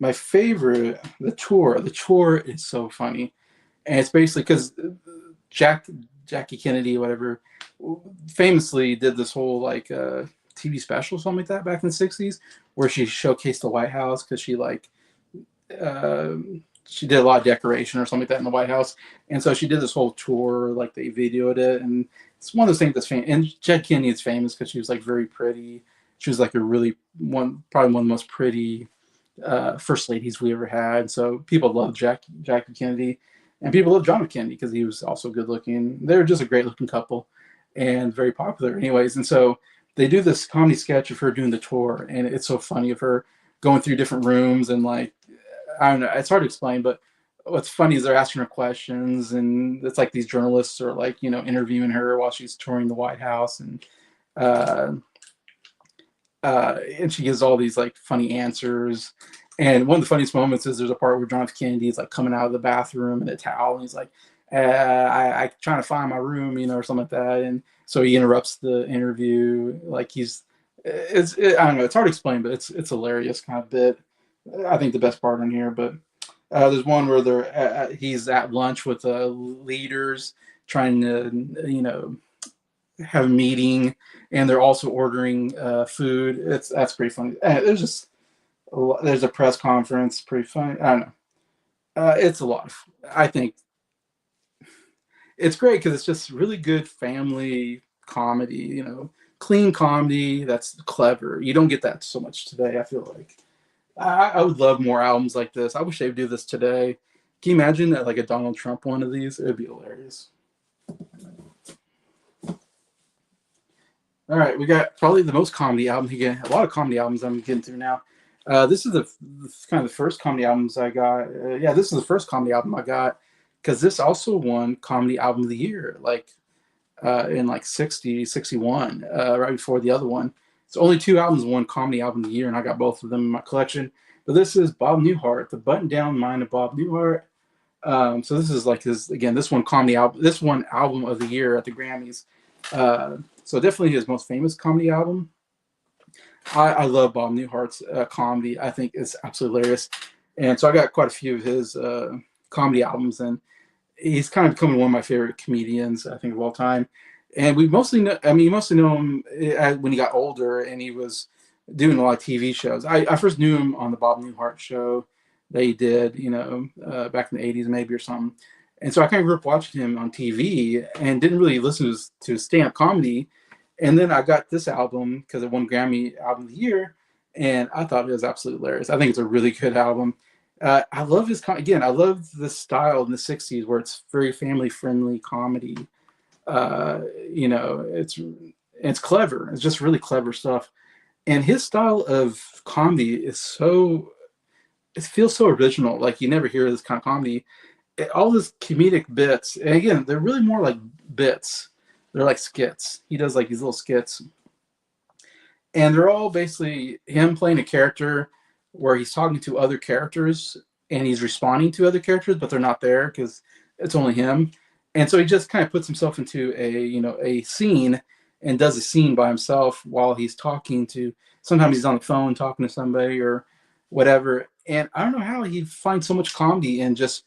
My favorite, The Tour. The Tour is so funny. And it's basically because Jackie Kennedy, whatever, famously did this whole like TV special, something like that, back in the '60s, where she showcased the White House because uh, she did a lot of decoration or something like that in the White House, and so she did this whole tour, like they videoed it, and it's one of those things that's famous. And Jackie Kennedy is famous because she was like very pretty. She was like a really probably one of the most pretty first ladies we ever had. So people love Jackie Kennedy, and people love John F. Kennedy because he was also good looking. They're just a great looking couple, and very popular, anyways. And so they do this comedy sketch of her doing the tour, and it's so funny of her going through different rooms and like I don't know, it's hard to explain, but what's funny is they're asking her questions, and it's like these journalists are like interviewing her while she's touring the White House, uh, and she gives all these like funny answers. And one of the funniest moments is there's a part where John F. Kennedy is like coming out of the bathroom in a towel, and he's like, I trying to find my room, or something like that. And so he interrupts the interview, like I don't know, it's hard to explain, but it's hilarious kind of bit. I think the best part in here, but there's one where he's at lunch with leaders trying to, have a meeting, and they're also ordering food. That's pretty funny. There's a press conference, pretty funny. I don't know. It's a lot of. I think it's great because it's just really good family comedy. Clean comedy that's clever. You don't get that so much today. I feel like I would love more albums like this. I wish they would do this today. Can you imagine that like a Donald Trump one of these? It would be hilarious. All right, we got probably the most comedy album. A lot of comedy albums I'm getting through now. This is the kind of the first comedy albums I got. Yeah, this is the first comedy album I got because this also won Comedy Album of the Year, like in like 60, 61, right before the other one. It's only two albums won Comedy Album of the Year, and I got both of them in my collection. But this is Bob Newhart, The Button Down Mind of Bob Newhart. So this is like this one comedy album, this one album of the year at the Grammys. So definitely his most famous comedy album. I love Bob Newhart's comedy. I think it's absolutely hilarious. And so I got quite a few of his comedy albums, and he's kind of becoming one of my favorite comedians, I think, of all time. And we mostly know, you mostly know him when he got older and he was doing a lot of TV shows. I first knew him on the Bob Newhart show that he did, back in the 80s maybe or something. And so I kind of grew up watching him on TV and didn't really listen to stand-up comedy. And then I got this album because it won Grammy Album of the Year, and I thought it was absolutely hilarious. I think it's a really good album. I love I love the style in the '60s where it's very family-friendly comedy. It's clever. It's just really clever stuff. And his style of comedy is it feels so original. Like you never hear this kind of comedy. All his comedic bits, and again, they're really more like bits. They're like skits. He does like these little skits, and they're all basically him playing a character where he's talking to other characters and he's responding to other characters, but they're not there because it's only him. And so he just kind of puts himself into a scene and does a scene by himself while he's talking to. Sometimes he's on the phone talking to somebody or whatever. And I don't know how he finds so much comedy in just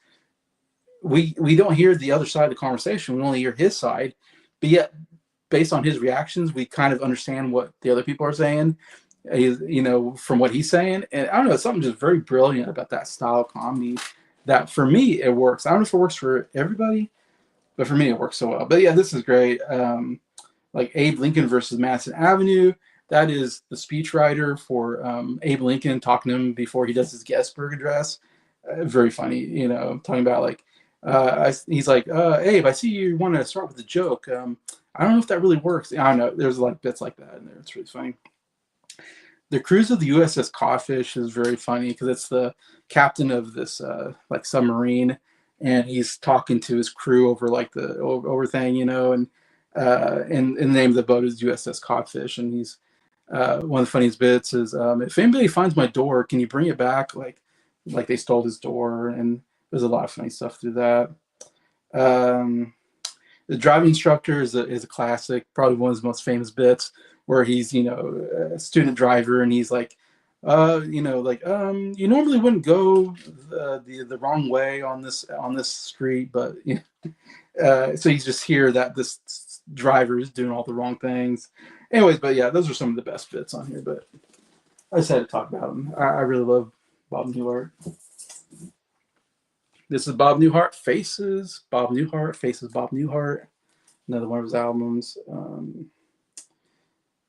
we don't hear the other side of the conversation. We only hear his side, but yet based on his reactions, we kind of understand what the other people are saying, from what he's saying. And I don't know, something just very brilliant about that style of comedy that for me, it works. I don't know if it works for everybody, but for me, it works so well. But yeah, this is great. Like Abe Lincoln versus Madison Avenue. That is the speechwriter for Abe Lincoln talking to him before he does his Gettysburg address. Very funny, talking about like, he's like, Abe, I see you want to start with a joke. I don't know if that really works. I don't know. There's like bits like that in there. It's really funny. The cruise of the USS Codfish is very funny because it's the captain of this like submarine, and he's talking to his crew over like the over thing, and the name of the boat is USS Codfish, and he's one of the funniest bits is if anybody finds my door, can you bring it back? Like they stole his door, and there's a lot of funny stuff through that. The driving instructor is a classic, probably one of his most famous bits, where he's a student driver and he's like, you normally wouldn't go the wrong way on this street, but So you just hear that this driver is doing all the wrong things. Anyways, but yeah, those are some of the best bits on here. But I just had to talk about them. I really love Bob Newhart. This is Bob Newhart Faces. Bob Newhart Faces. Bob Newhart. Another one of his albums.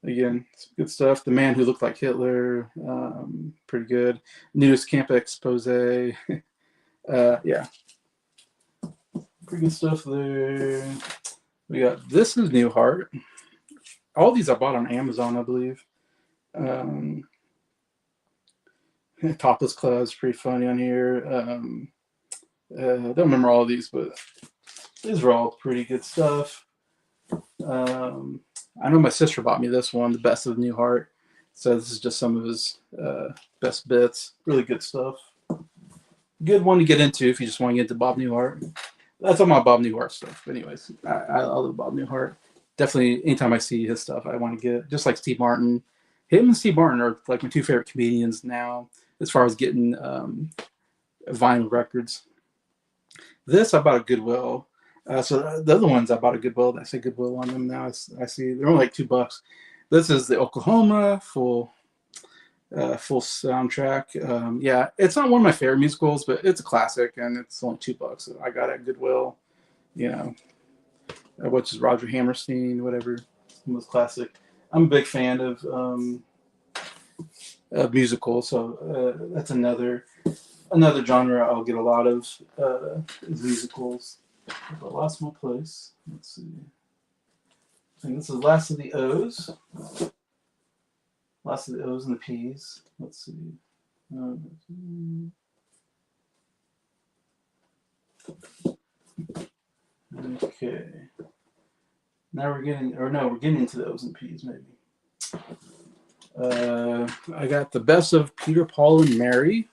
Again, some good stuff. The Man Who Looked Like Hitler. Pretty good. Nudist Camp Expose. Yeah, pretty good stuff there. We got This Is Newhart. All these I bought on Amazon, I believe. Topless Club's pretty funny on here. Don't remember all of these, but these are all pretty good stuff. I know my sister bought me this one, The Best of Newhart. So this is just some of his best bits. Really good stuff. Good one to get into if you just want to get into Bob Newhart. That's all my Bob Newhart stuff. But anyways, I love Bob Newhart. Definitely, anytime I see his stuff, I want to get. Just like Steve Martin. Him and Steve Martin are like my two favorite comedians now as far as getting vinyl records. This I bought at Goodwill. So the other ones I bought at Goodwill. I say Goodwill on them now. I see they're only like $2. This is the Oklahoma full soundtrack. Yeah, it's not one of my favorite musicals, but it's a classic, and it's only $2. So I got it at Goodwill. You know, which is Roger Hammerstein, whatever, most classic. I'm a big fan of musicals, so that's another genre I'll get a lot of is musicals. I lost my place. Let's see. I think this is Last of the O's. Last of the O's and the P's. Let's see. Okay. Now we're getting into the O's and P's maybe. I got The Best of Peter, Paul, and Mary.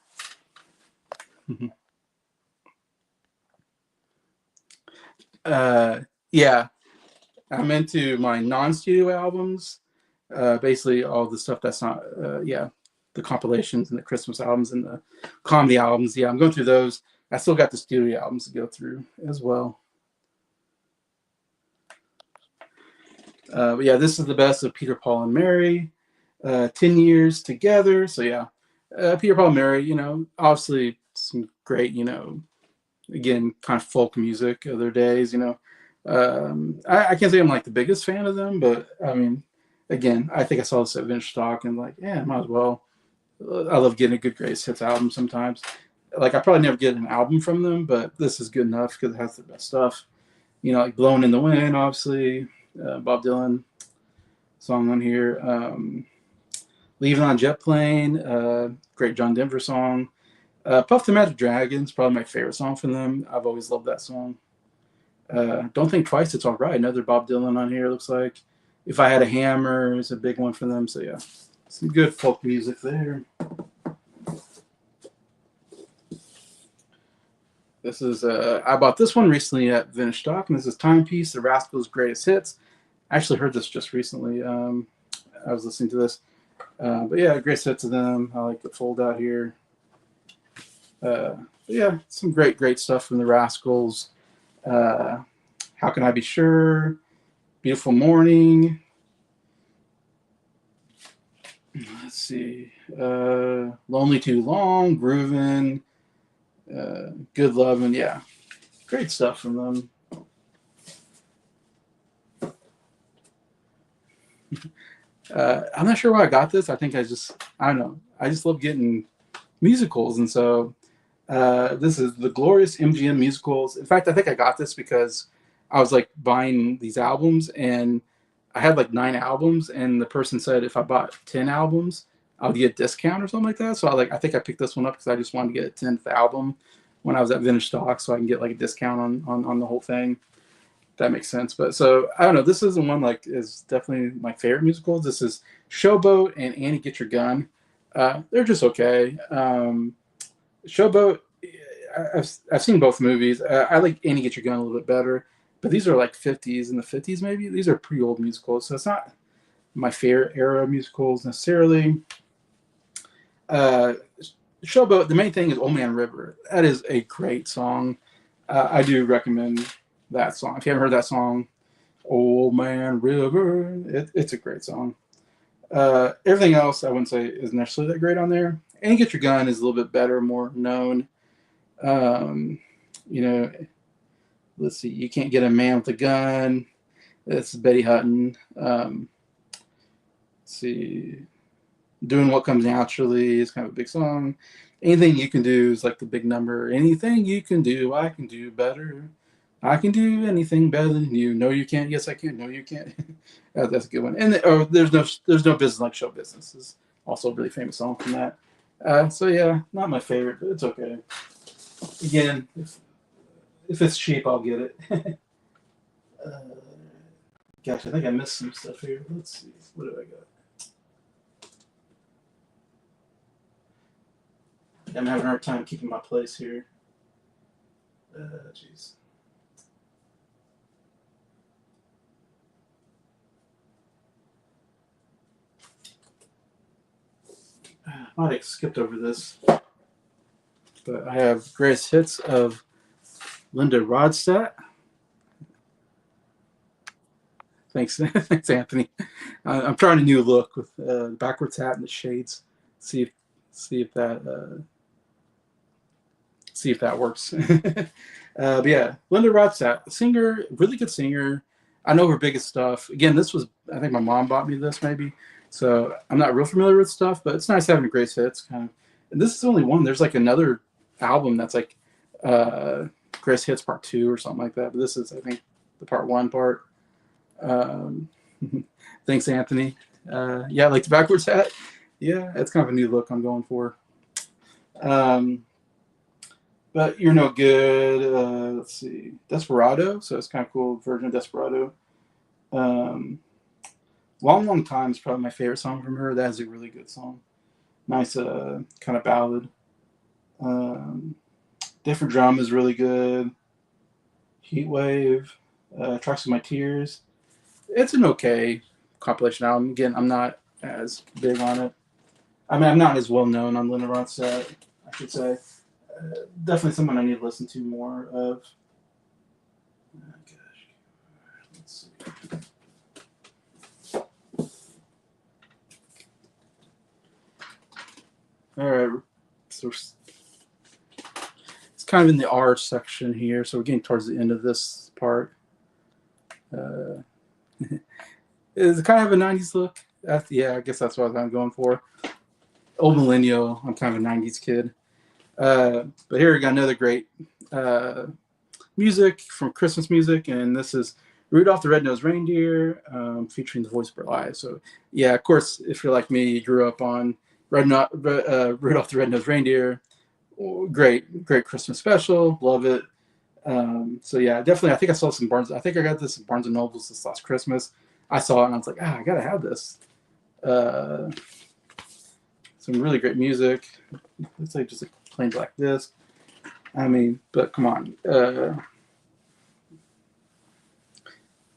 Yeah, I'm into my non-studio albums. Basically, all the stuff that's not, the compilations and the Christmas albums and the comedy albums. Yeah, I'm going through those. I still got the studio albums to go through as well. But yeah, this is The Best of Peter, Paul, and Mary. 10 years together. So yeah, Peter, Paul, and Mary. Obviously some great, again, kind of folk music of their days. I can't say I'm like the biggest fan of them, but I mean, again, I think I saw this at Vintage Stock and like, yeah, might as well. I love getting a good greatest hits album sometimes. Like I probably never get an album from them, but this is good enough because it has the best stuff. Like Blowing in the Wind, obviously, Bob Dylan song on here. Leaving on a Jet Plane, great John Denver song. Puff the Magic Dragons, probably my favorite song from them. I've always loved that song. Don't Think Twice, It's All Right. Another Bob Dylan on here, looks like. If I Had a Hammer is a big one for them. So yeah, some good folk music there. This is I bought this one recently at Vintage Stock, and this is Timepiece, The Rascals' Greatest Hits. I actually heard this just recently. I was listening to this. But yeah, great hits of them. I like the fold out here. Yeah, some great stuff from the Rascals. How Can I Be Sure? Beautiful Morning. Let's see. Lonely Too Long, Groovin', Good Lovin'. Yeah, great stuff from them. I'm not sure why I got this. I think I don't know. I just love getting musicals. And so this is the Glorious MGM Musicals. In fact, I think I got this because I was like buying these albums and I had like 9 albums. And the person said if I bought 10 albums, I would get a discount or something like that. So I think I picked this one up because I just wanted to get a 10th album when I was at Vintage Stock so I can get like a discount on the whole thing. That makes sense. But so I don't know. This isn't one like is definitely my favorite musicals. This is Showboat and Annie Get Your Gun. They're just okay. Showboat, I've seen both movies. I like Annie Get Your Gun a little bit better, but these are like 50s and the 50s maybe. These are pretty old musicals, so it's not my favorite era of musicals necessarily. Showboat, the main thing is Old Man River. That is a great song. I do recommend that song. If you haven't heard that song, Old Man River, it's a great song. Everything else I wouldn't say is necessarily that great on there. And Get Your Gun is a little bit better, more known. Um, you know, let's see, You Can't Get a Man with a Gun. That's Betty Hutton. Let's see, Doing What Comes Naturally is kind of a big song. Anything You Can Do is like the big number. Anything you can do, I can do better. I can do anything better than you. No, you can't. Yes, I can. No, you can't. That's a good one. And there's no business like show business is also a really famous song from that. So yeah, not my favorite, but it's okay. Again, if it's cheap, I'll get it. uh, Gosh, I think I missed some stuff here. Let's see. What do I got? I'm having a hard time keeping my place here. Jeez. I might have skipped over this, but I have greatest hits of Linda Ronstadt. Thanks, thanks, Anthony. I'm trying a new look with backwards hat and the shades. See if see if that see if that works. But yeah, Linda Ronstadt, singer, really good singer. I know her biggest stuff. Again, this was I think my mom bought me this maybe, so I'm not real familiar with stuff, but it's nice having a greatest hits kind of. And this is only one. There's like another album that's like greatest hits part 2 or something like that. But this is I think the part 1 part. Um, Thanks, Anthony. Yeah, like the backwards hat. Yeah, it's kind of a new look I'm going for. But You're No Good. Let's see, Desperado. So it's kind of cool version of Desperado. Um, Long Long Time is probably my favorite song from her. That is a really good song. Nice, kind of ballad. Um, Different Drum is really good. Heat Wave. Tracks of My Tears. It's an okay compilation album. Again, I'm not as big on it. I mean, I'm not as well known on Linda Ronstadt, I should say. Definitely someone I need to listen to more of. Oh, gosh. Let's see. All right. So it's kind of in the R section here. So we're getting towards the end of this part. It's kind of a 90s look. Yeah, I guess that's what I'm going for. Old millennial. I'm kind of a 90s kid. But here we got another great music from Christmas music, and this is Rudolph the Red-Nosed Reindeer, featuring the voice of Live. So yeah, of course, if you're like me, you grew up on Rudolph the Red-Nosed Reindeer. Great Christmas special. Love it. So yeah, definitely. I think I saw some Barnes. I think I got this at Barnes and Nobles this last Christmas. I saw it and I was like, I gotta have this. Some really great music. Looks like just a plain black disc. I mean, but come on.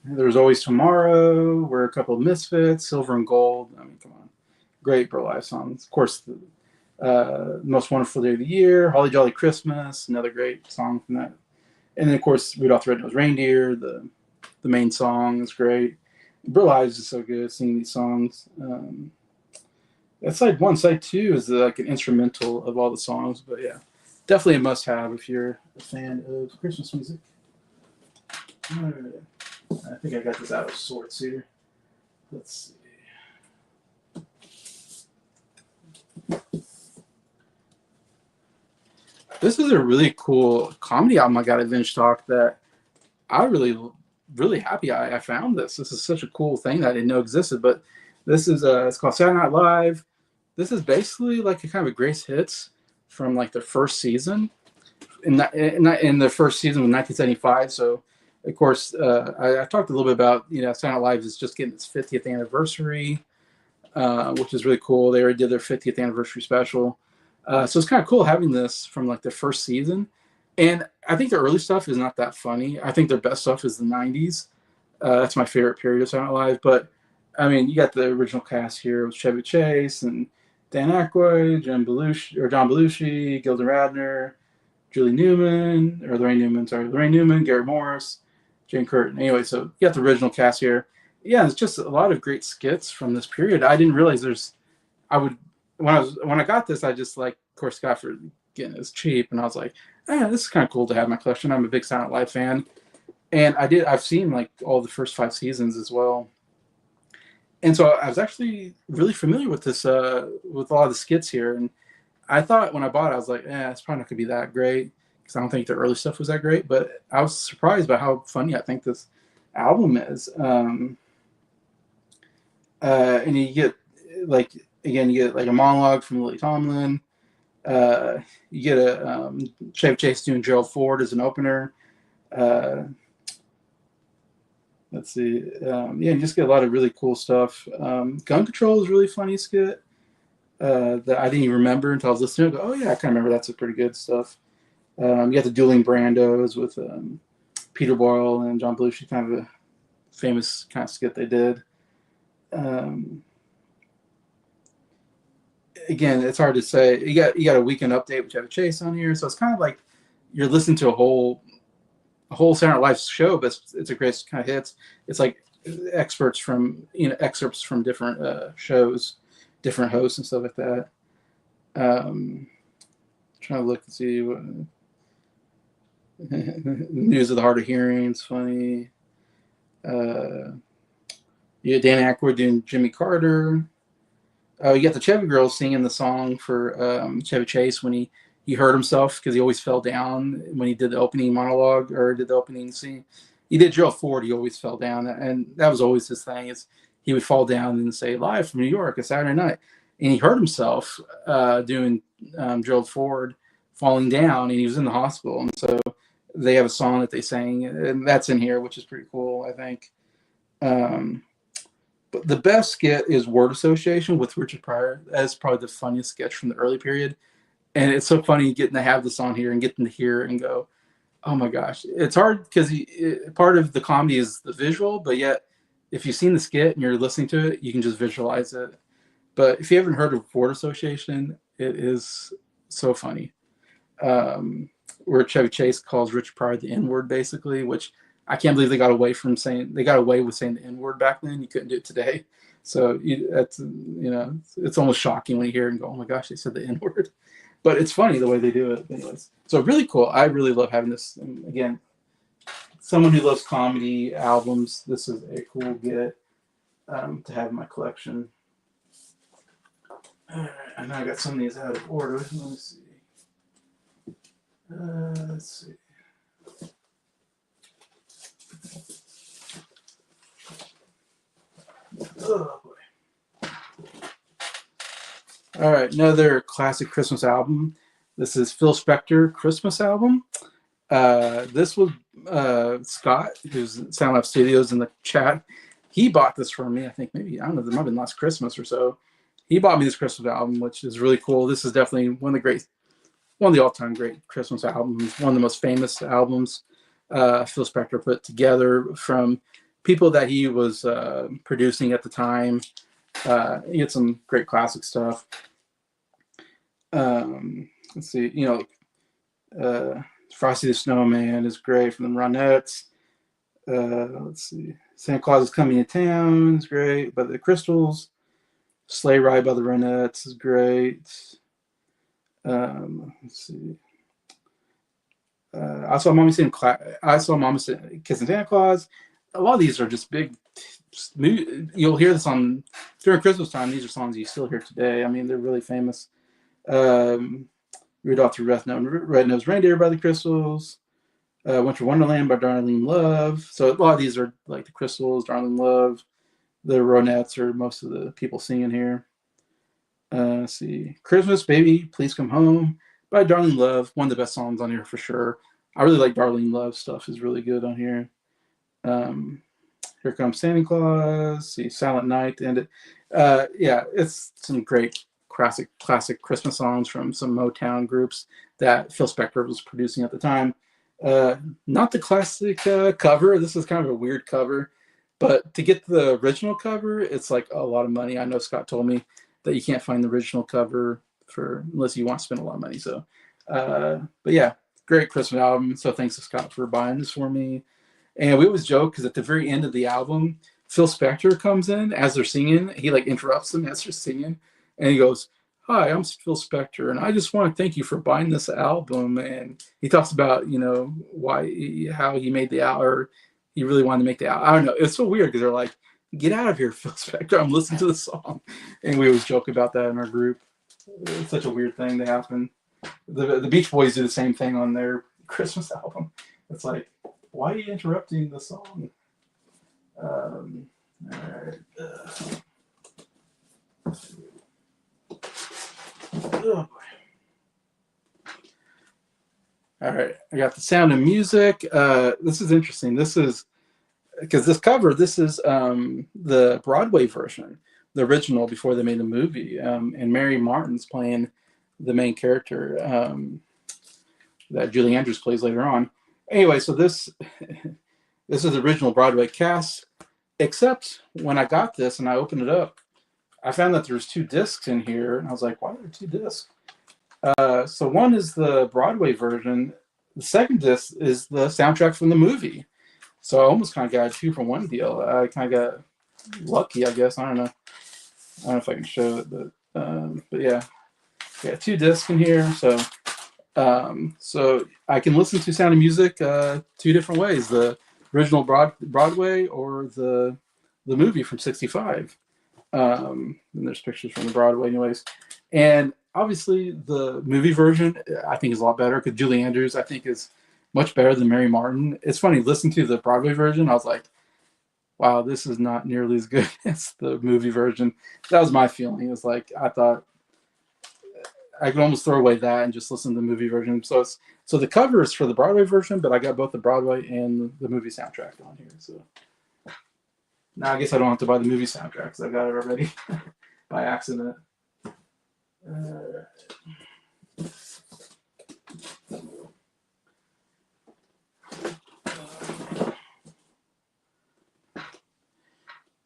There's Always Tomorrow. We're a Couple of Misfits. Silver and Gold. I mean, come on. Great Burlife songs. Of course, the Most Wonderful Day of the Year. Holly Jolly Christmas. Another great song from that. And then, of course, Rudolph the Red-Nosed Reindeer. The main song is great. Burlife is so good singing these songs. That's side 1. Side 2 is like an instrumental of all the songs. But yeah, definitely a must-have if you're a fan of Christmas music. All right. I think I got this out of sorts here. Let's see. This is a really cool comedy album I got at Vintage Talk that I really happy I found this. This is such a cool thing that I didn't know existed. But this is it's called Saturday Night Live. This is basically like a kind of a greatest hits from like the first season. In the first season of 1975. So, of course, I talked a little bit about, Saturday Night Live is just getting its 50th anniversary, which is really cool. They already did their 50th anniversary special. So it's kind of cool having this from like the first season. And I think the early stuff is not that funny. I think their best stuff is the 90s. That's my favorite period of Saturday Night Live. But, I mean, you got the original cast here with Chevy Chase and Dan Aykroyd, John Belushi, Gilda Radner, Lorraine Newman, Gary Morris, Jane Curtin. Anyway, so you got the original cast here. Yeah, it's just a lot of great skits from this period. I didn't realize I would when I got this, I just like, of course, got for getting it was cheap, and I was like, this is kind of cool to have in my collection. I'm a big Silent Live fan, and I've seen like all the first 5 seasons as well, and so I was actually really familiar with this with a lot of the skits here, and I thought when I bought it, I was like, it's probably not gonna be that great because I don't think the early stuff was that great, but I was surprised by how funny I think this album is. And you get like again, you get like a monologue from Lily Tomlin. You get a Chevy Chase doing Gerald Ford as an opener. Let's see. You just get a lot of really cool stuff. Gun Control is really funny skit that I didn't even remember until I was listening. I go, oh yeah, I kind of remember that's a pretty good stuff. You got the Dueling Brandos with Peter Boyle and John Belushi, kind of a famous kind of skit they did. Again, it's hard to say. You got a weekend update with Chevy Chase on here, so it's kind of like you're listening to a whole Saturday Night Live show, but it's a great kind of hits. It's like excerpts from different shows, different hosts and stuff like that. Trying to look and see what News of the Hard of Hearing is funny. Dan Aykroyd doing Jimmy Carter. You got the Chevy Girls singing the song for Chevy Chase when he hurt himself because he always fell down when he did the opening monologue or did the opening scene. He did Gerald Ford. He always fell down, and that was always his thing. Is he would fall down and say live from New York, a Saturday night, and he hurt himself doing Gerald Ford falling down, and he was in the hospital. And so they have a song that they sang, and that's in here, which is pretty cool, I think. But the best skit is Word Association with Richard Pryor. That's probably the funniest sketch from the early period. And it's so funny getting to have this on here and getting to hear it and go, oh my gosh. It's hard because part of the comedy is the visual, but yet if you've seen the skit and you're listening to it, you can just visualize it. But if you haven't heard of Word Association, it is so funny. Where Chevy Chase calls Richard Pryor the N-word, basically, which I can't believe they got away with saying the N-word back then. You couldn't do it today. So it's almost shocking when you hear it and go, oh my gosh, they said the N-word. But it's funny the way they do it. Anyways, so really cool. I really love having this. And again, someone who loves comedy albums, this is a cool get to have in my collection. All right, I know I got some of these out of order. Let me see. Let's see. Oh boy. All right, another classic Christmas album. This is Phil Spector Christmas album. This was Scott, who's at Sound Lab Studios in the chat. He bought this for me. I think maybe, I don't know, there might have been last Christmas or so. He bought me this Christmas album, which is really cool. This is definitely one of the all-time great Christmas albums, one of the most famous albums Phil Spector put together from people that he was producing at the time. He had some great classic stuff. Let's see, Frosty the Snowman is great from the Ronettes. Let's see, Santa Claus is Coming to Town is great by the Crystals. Sleigh Ride by the Ronettes is great. Let's see. I saw Mama Kissing Santa Claus. A lot of these are just big. You'll hear this during Christmas time. These are songs you still hear today. I mean, they're really famous. Rudolph the Red-Nosed Reindeer by the Crystals. Winter Wonderland by Darlene Love. So a lot of these are like the Crystals, Darlene Love. The Ronettes are most of the people singing here. Let's see. Christmas Baby, Please Come Home by Darlene Love. One of the best songs on here for sure. I really like Darlene Love stuff. Is really good on here. Here Comes Santa Claus. See, Silent Night to end it. It's some great classic Christmas songs from some Motown groups that Phil Spector was producing at the time. Not the classic cover. This is kind of a weird cover, but to get the original cover, it's like a lot of money. I know Scott told me that you can't find the original cover unless you want to spend a lot of money. So, but yeah, great Christmas album. So thanks to Scott for buying this for me. And we always joke because at the very end of the album, Phil Spector comes in as they're singing. He like interrupts them as they're singing, and he goes, "Hi, I'm Phil Spector, and I just want to thank you for buying this album." And he talks about why how he made the album, or he really wanted to make the album. I don't know. It's so weird because they're like, "Get out of here, Phil Spector! I'm listening to the song," and we always joke about that in our group. It's such a weird thing to happen. The Beach Boys do the same thing on their Christmas album. It's like, why are you interrupting the song? All right. Oh, all right. I got The Sound of Music. This is interesting. This is because this cover. This is the Broadway version, the original before they made the movie. And Mary Martin's playing the main character that Julie Andrews plays later on. Anyway, so this is the original Broadway cast. Except when I got this and I opened it up, I found that there's 2 discs in here, and I was like, why are there 2 discs? So one is the Broadway version. The second disc is the soundtrack from the movie. So I almost kind of got a 2-for-1 deal. I kind of got lucky, I guess. I don't know. I don't know if I can show it, but yeah, 2 discs in here. So I can listen to Sound of Music 2 different ways: the original Broadway or the movie from '65. And there's pictures from the Broadway, anyways. And obviously, the movie version I think is a lot better because Julie Andrews I think is much better than Mary Martin. It's funny listening to the Broadway version. I was like, wow, this is not nearly as good as the movie version. That was my feeling. It was like I thought I could almost throw away that and just listen to the movie version. So the cover is for the Broadway version, but I got both the Broadway and the movie soundtrack on here. So now I guess I don't have to buy the movie soundtrack because I got it already by accident.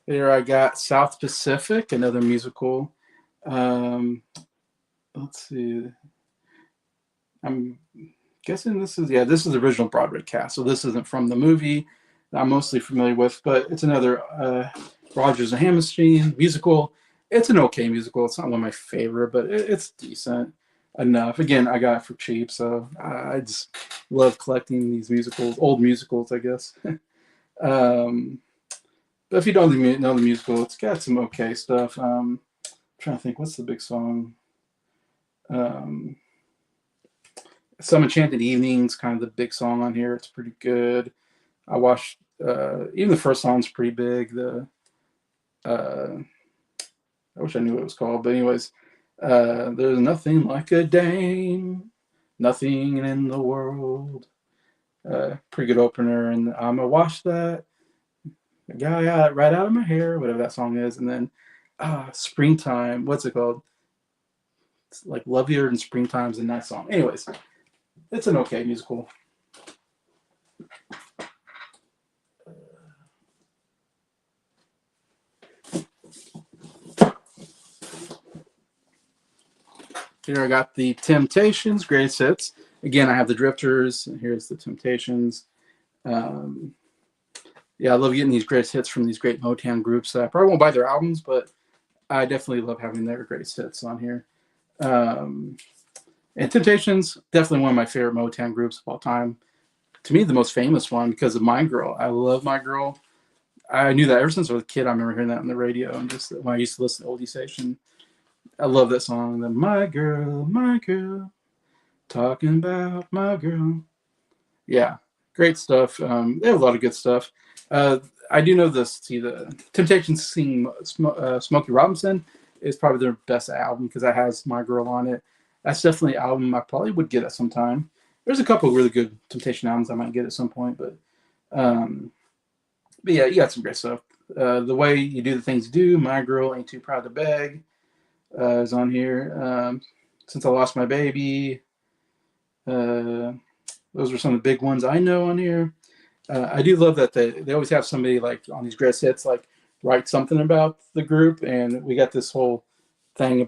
Here I got South Pacific, another musical. Let's see. I'm guessing this is the original Broadway cast. So this isn't from the movie that I'm mostly familiar with, but it's another Rodgers and Hammerstein musical. It's an okay musical. It's not one of my favorite, but it's decent enough. Again, I got it for cheap, so I just love collecting these musicals, old musicals, I guess. But if you don't know the musical, it's got some okay stuff. I'm trying to think, what's the big song? Some Enchanted Evenings, kind of the big song on here. It's pretty good. I watched even the first song's pretty big. I wish I knew what it was called, but anyways, there's nothing like a dame, nothing in the world. Pretty good opener, and I'm gonna watch that. Got it right out of my hair, whatever that song is, and then Springtime. What's it called? It's like Lovelier Than Springtime's a nice song. Anyways, it's an okay musical. Here I got the Temptations, greatest hits. Again, I have the Drifters. Here's the Temptations. Yeah, I love getting these greatest hits from these great Motown groups. I probably won't buy their albums, but I definitely love having their greatest hits on here. And Temptations, definitely one of my favorite Motown groups of all time. To me, the most famous one because of My Girl. I love My Girl. I knew that ever since I was a kid. I remember hearing that on the radio, and just when I used to listen to oldie station. I love that song. The My Girl, talking about my girl. Yeah, great stuff. They have a lot of good stuff. I do know this. See, the Temptations sing Smokey Robinson is probably their best album because that has My Girl on it. That's definitely an album I probably would get at some time. There's a couple of really good Temptation albums I might get at some point, but yeah, you got some great stuff. The Way You Do the Things You Do, My Girl, Ain't Too Proud to Beg is on here. Since I Lost My Baby, those are some of the big ones I know on here. I do love that they always have somebody like on these greatest hits like write something about the group, and we got this whole thing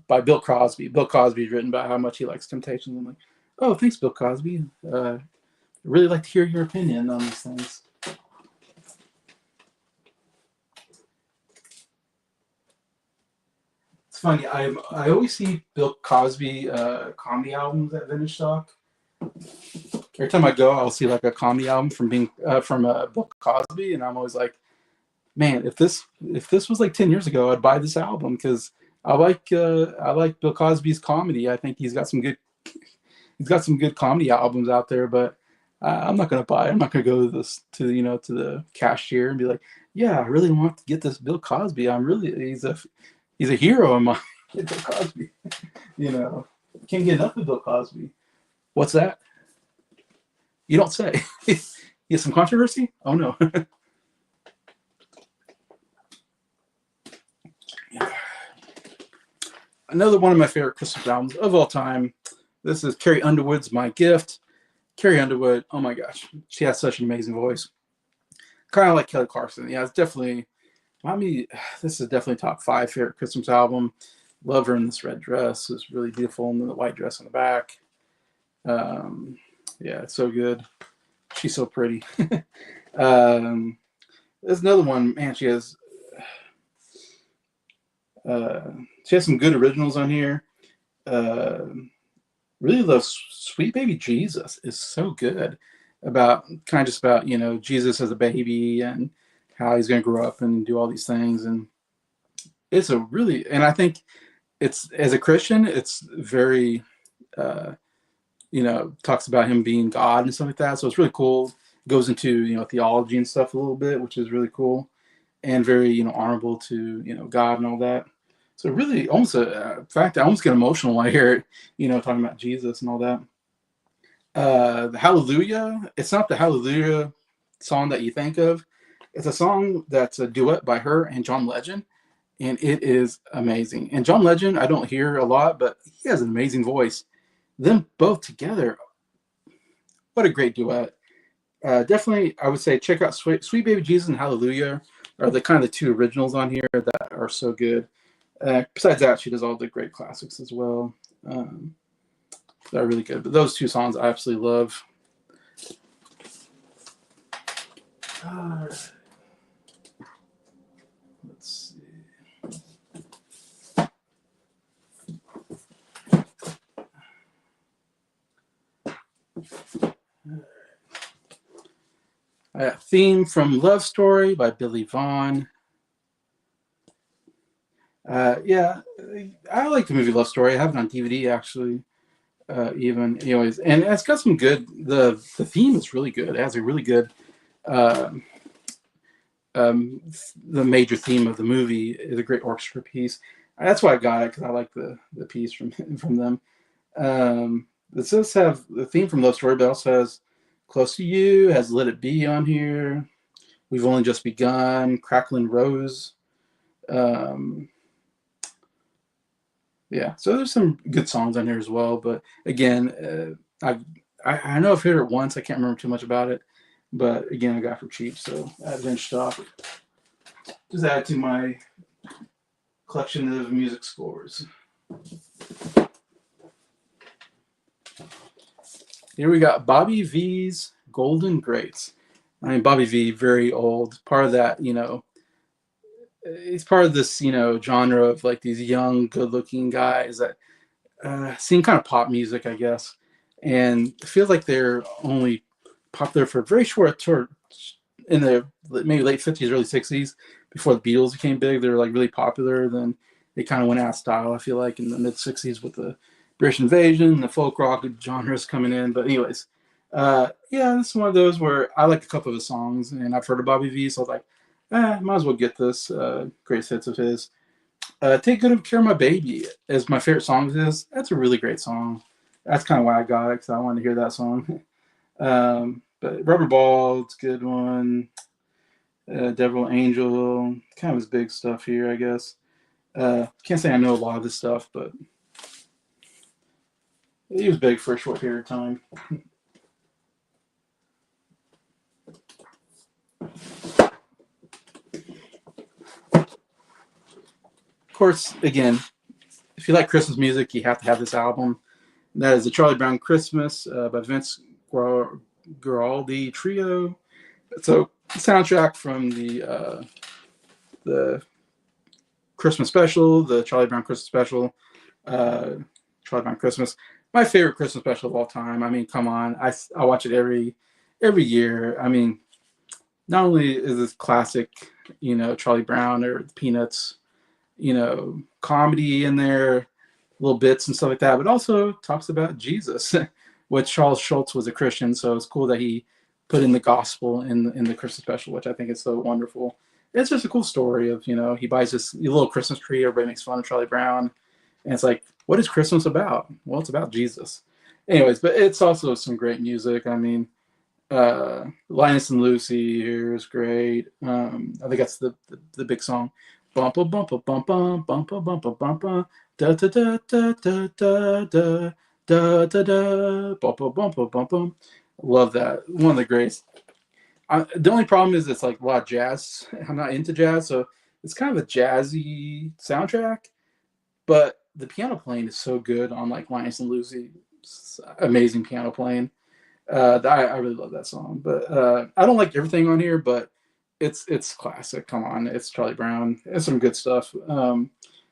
by Bill Cosby. Bill Cosby's written about how much he likes Temptations. I'm like, oh, thanks, Bill Cosby. Really like to hear your opinion on these things. funny. I always see Bill Cosby comedy albums at Vintage Stock. Every time I go, I'll see like a comedy album from Bill Cosby, and I'm always like, man, if this was like 10 years ago, I'd buy this album because I like Bill Cosby's comedy. I think he's got some good comedy albums out there, but I'm not gonna buy it. I'm not gonna go to the cashier and be like, yeah, I really want to get this Bill Cosby. He's a hero of mine. Bill Cosby. Can't get enough of Bill Cosby. What's that? You don't say. You have some controversy? Oh no. Another one of my favorite Christmas albums of all time. This is Carrie Underwood's My Gift. Carrie Underwood, oh my gosh, she has such an amazing voice. Kind of like Kelly Clarkson. Yeah, it's definitely, this is definitely top 5 favorite Christmas album. Love her in this red dress. It's really beautiful, and then the white dress on the back. Yeah, it's so good. She's so pretty. There's another one, man, she has some good originals on here. Really love Sweet Baby Jesus. Is so good about Jesus as a baby and how he's going to grow up and do all these things. And and I think it's, as a Christian, it's very, talks about him being God and stuff like that. So it's really cool. It goes into, theology and stuff a little bit, which is really cool and very, honorable to, God and all that. So really, almost in fact, I almost get emotional when I hear it, talking about Jesus and all that. The Hallelujah, it's not the Hallelujah song that you think of. It's a song that's a duet by her and John Legend, and it is amazing. And John Legend, I don't hear a lot, but he has an amazing voice. Them both together, what a great duet. Definitely, I would say check out Sweet Baby Jesus and Hallelujah are the kind of the 2 originals on here that are so good. Besides that, she does all the great classics as well. They're really good. But those 2 songs I absolutely love. Let's see. Theme from Love Story by Billy Vaughn. Yeah, I like the movie Love Story. I have it on DVD actually. Anyways, and it's got some good. The theme is really good. It has a really good. Uh, the major theme of the movie is a great orchestra piece. That's why I got it, because I like the piece from them. This does have the theme from Love Story, but also has Close to You, has Let It Be on here. We've Only Just Begun, Crackling Rose. Yeah, so there's some good songs on here as well. But again, I know I've heard it once. I can't remember too much about it. But again, I got it for cheap, so at Vintage Stock. Just add to my collection of music scores. Here we got Bobby V's Golden Greats. I mean, Bobby V, very old, part of that, he's part of this, genre of like these young, good-looking guys that sing kind of pop music, I guess. And it feels like they're only popular for a very short term in the maybe late 50s, early 60s, before the Beatles became big. They were like really popular. Then they kind of went out of style, I feel like, in the mid 60s with the British Invasion, the folk rock genres coming in. But anyways, yeah, this is one of those where I like a couple of his songs, and I've heard of Bobby V, so I was like, might as well get this. Great hits of his. Take Good Care of My Baby is my favorite song of his. That's a really great song. That's kind of why I got it, because I wanted to hear that song. But Rubber Ball, it's a good one. Devil Angel, kind of his big stuff here, I guess. Can't say I know a lot of this stuff, but he was big for a short period of time. Of course, again, if you like Christmas music, you have to have this album. And that is the Charlie Brown Christmas by Vince Guaraldi Trio. It's a soundtrack from the Christmas special, the Charlie Brown Christmas special, uh, Charlie Brown Christmas. My favorite Christmas special of all time. I mean, come on, I watch it every year. I mean, not only is this classic, Charlie Brown or the Peanuts, comedy in there, little bits and stuff like that, but also talks about Jesus, which Charles Schultz was a Christian, so it's cool that he put in the gospel in the Christmas special, which I think is so wonderful. It's just a cool story of, he buys this little Christmas tree, everybody makes fun of Charlie Brown, and it's like, what is Christmas about? Well, it's about Jesus. Anyways, but it's also some great music. I mean, Linus and Lucy here is great. I think that's the big song. Bumpa bumpa bumpa bumpa bumpa bumpa da da da da da da da da da da bumpa bumpa bumpa. Love that. One of the greatest. The only problem is it's like a lot of jazz. I'm not into jazz, so it's kind of a jazzy soundtrack. But the piano playing is so good on like Linus and Lucy. It's amazing piano playing. I really love that song, but I don't like everything on here, but it's classic. Come on, it's Charlie Brown. It's some good stuff.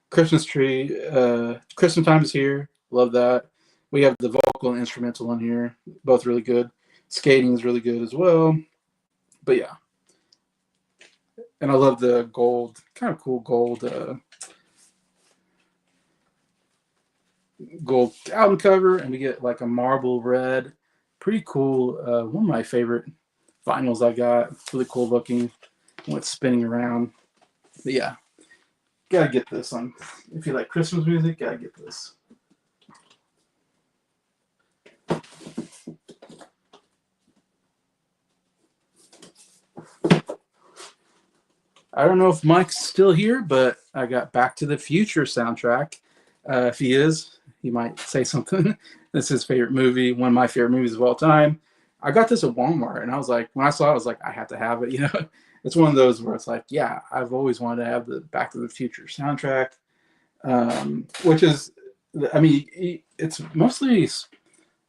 Christmas tree, Christmas time is here. Love that. We have the vocal and instrumental on here, both really good. Skating is really good as well. But yeah, and I love the gold, kind of cool gold album cover, and we get like a marble red, pretty cool. One of my favorite vinyls I got, really cool looking, what's spinning around. But yeah, gotta get this on. If you like Christmas music, gotta get this. I don't know if Mike's still here, but I got Back to the Future soundtrack. If he is, he might say something. This is his favorite movie, one of my favorite movies of all time. I got this at Walmart, and I was like, when I saw it, I was like, I have to have it. It's one of those where it's like, yeah, I've always wanted to have the Back to the Future soundtrack, which is, I mean, it's mostly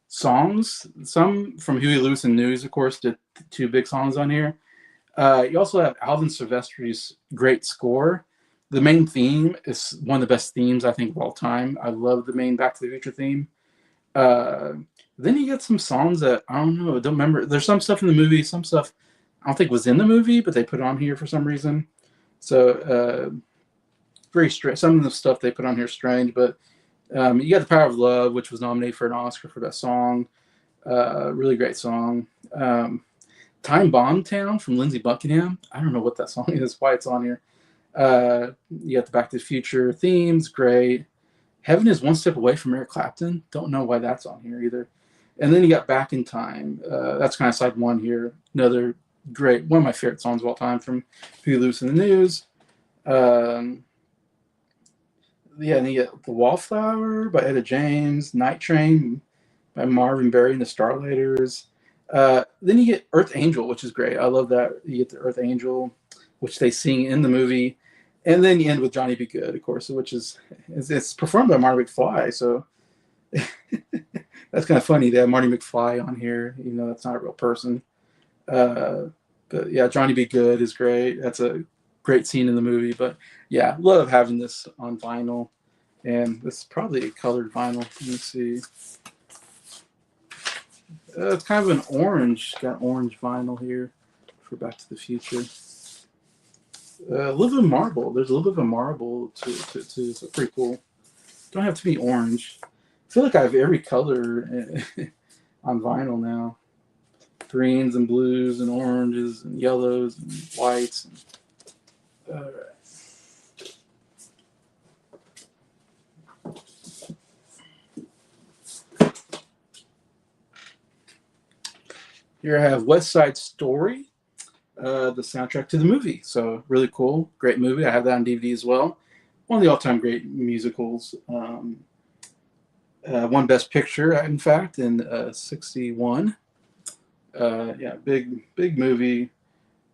songs. Some from Huey Lewis and News, of course, did two big songs on here. You also have Alvin Silvestri's great score. The main theme is one of the best themes I think of all time. I love the main Back to the Future theme. Uh, then you get some songs that I don't know, I don't remember. There's some stuff in the movie, some stuff I don't think was in the movie, but they put on here for some reason. So very strange. Some of the stuff they put on here is strange, but you got The Power of Love, which was nominated for an Oscar for that song. Really great song. Time Bomb Town from Lindsey Buckingham. I don't know what that song is, why it's on here. You got the Back to the Future themes, great. Heaven is One Step Away from Eric Clapton. Don't know why that's on here either. And then you got Back in Time. That's kind of side one here. Another great, one of my favorite songs of all time from Huey Lewis and the News. Yeah, and you get The Wallflower by Etta James, Night Train by Marvin Berry and the Starlighters. Then you get Earth Angel, which is great. I love that. You get the Earth Angel, which they sing in the movie. And then you end with Johnny Be Good, of course, which is it's performed by Marty McFly. So that's kind of funny. They have Marty McFly on here, even though that's not a real person. But yeah, Johnny Be Good is great. That's a great scene in the movie. But yeah, love having this on vinyl. And this is probably a colored vinyl. Let me see. It's kind of an orange. Got orange vinyl here for Back to the Future. A little bit of marble. There's a little bit of a marble to so pretty cool. Don't have to be orange. I feel like I have every color on vinyl now. Greens and blues and oranges and yellows and whites. All right. Here I have West Side Story, the soundtrack to the movie. So really cool, great movie. I have that on DVD as well. One of the all-time great musicals. Won Best Picture, in fact, in '61. Yeah, big movie.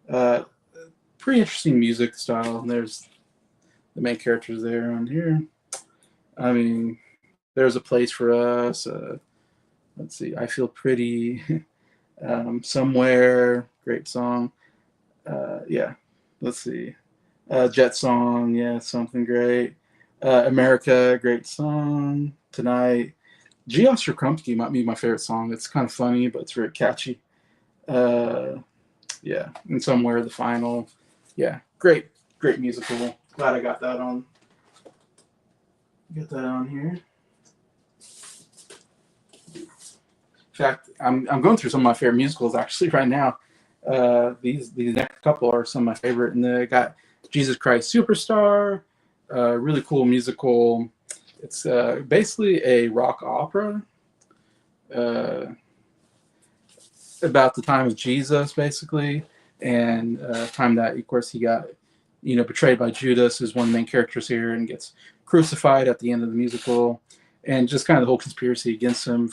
Pretty interesting music style. And there's the main characters there on here. I mean, There's a Place for Us. Let's see, I Feel Pretty. Somewhere, great song. Yeah, let's see. Jet Song, yeah, something great. America, great song. Tonight, G. Oscar Crumpkey might be my favorite song. It's kind of funny, but it's very catchy. Uh, yeah, and Somewhere the Final. Yeah, great, great musical. Glad I got that on. Get that on here. In fact, I'm going through some of my favorite musicals actually right now. These next couple are some of my favorite, and they got Jesus Christ Superstar, really cool musical. It's basically a rock opera uh, about the time of Jesus, basically, and time that, of course, he got betrayed by Judas, who's one of the main characters here, and gets crucified at the end of the musical, and just kind of the whole conspiracy against him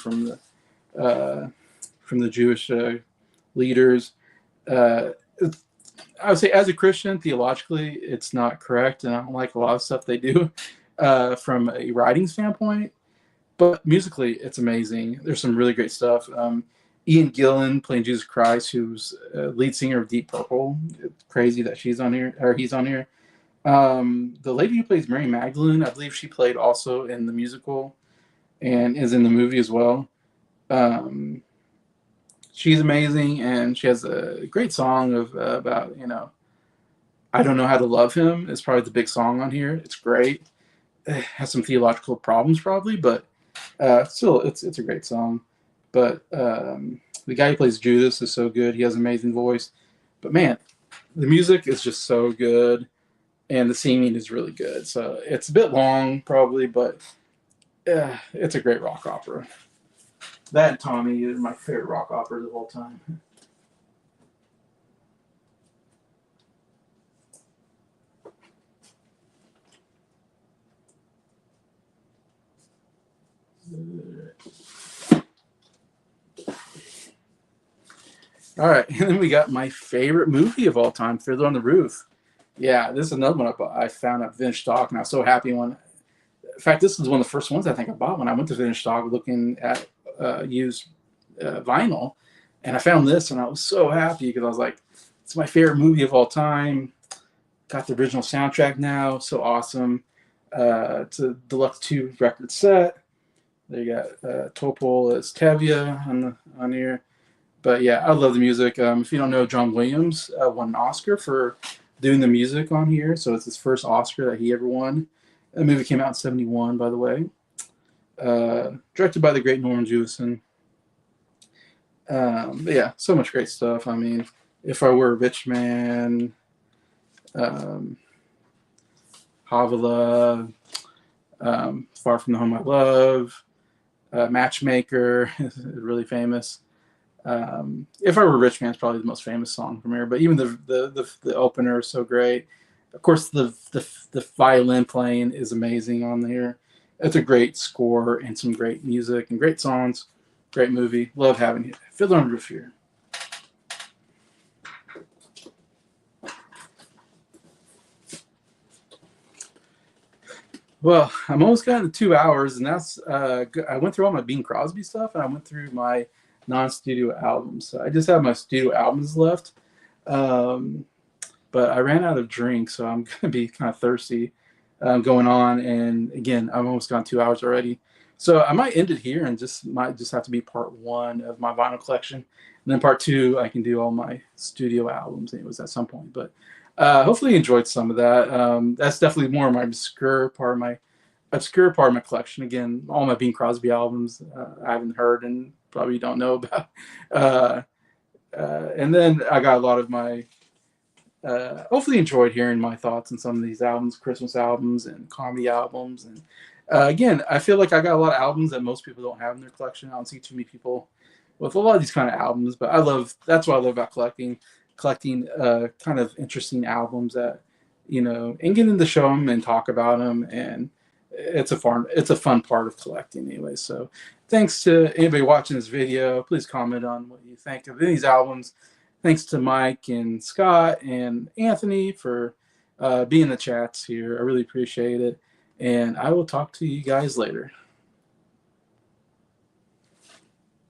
uh, from the Jewish leaders. Uh, I would say, as a Christian, theologically, it's not correct, and I don't like a lot of stuff they do from a writing standpoint. But musically, it's amazing. There's some really great stuff. Ian Gillan playing Jesus Christ, who's lead singer of Deep Purple. It's crazy that she's on here, or he's on here. The lady who plays Mary Magdalene, I believe she played also in the musical and is in the movie as well. Um, she's amazing, and she has a great song about I don't know how to love him. Is probably the big song on here. It's great. It has some theological problems probably, but still, it's a great song. But the guy who plays Judas is so good. He has an amazing voice. But man, the music is just so good, and the singing is really good. So it's a bit long probably, but it's a great rock opera. That and Tommy are my favorite rock operas of all time. All right, and then we got my favorite movie of all time, Fiddler on the Roof. Yeah, this is another one I found at Vintage Stock, and I was so happy when. In fact, this is one of the first ones I think I bought when I went to Vintage Stock looking at used vinyl, and I found this, and I was so happy because I was like, it's my favorite movie of all time. Got the original soundtrack now, so awesome. It's a deluxe 2 record set. There you got Topol Estevia on here. But yeah, I love the music. If you don't know, John Williams won an Oscar for doing the music on here. So it's his first Oscar that he ever won. The movie came out in '71, by the way. Directed by the great Norman Jewison. But yeah, so much great stuff. I mean, If I Were a Rich Man, um, Havilah, Far From the Home I Love, Matchmaker is really famous. If I Were a Rich Man is probably the most famous song from here, but even the opener is so great. Of course, the violin playing is amazing on here. It's a great score and some great music and great songs. Great movie. Love having it. Fiddler on the Roof here. Well, I'm almost gotten to 2 hours, and that's I went through all my Bing Crosby stuff, and I went through my non-studio albums. So I just have my studio albums left, um, but I ran out of drink, so I'm gonna be kind of thirsty going on. And again, I've almost gone 2 hours already, so I might end it here, and just might just have to be part one of my vinyl collection, and then part two I can do all my studio albums, anyways, at some point. But hopefully you enjoyed some of that. That's definitely more of my obscure part of my collection. Again, all my Bing Crosby albums I haven't heard and probably don't know about. Uh, and then I got a lot of my. Hopefully, enjoyed hearing my thoughts on some of these albums, Christmas albums and comedy albums. And again, I feel like I got a lot of albums that most people don't have in their collection. I don't see too many people with a lot of these kind of albums, but that's what I love about collecting kind of interesting albums that and getting to show them and talk about them, and it's a fun part of collecting anyway. So thanks to anybody watching this video. Please comment on what you think of these albums. Thanks to Mike and Scott and Anthony for being in the chats here. I really appreciate it, and I will talk to you guys later.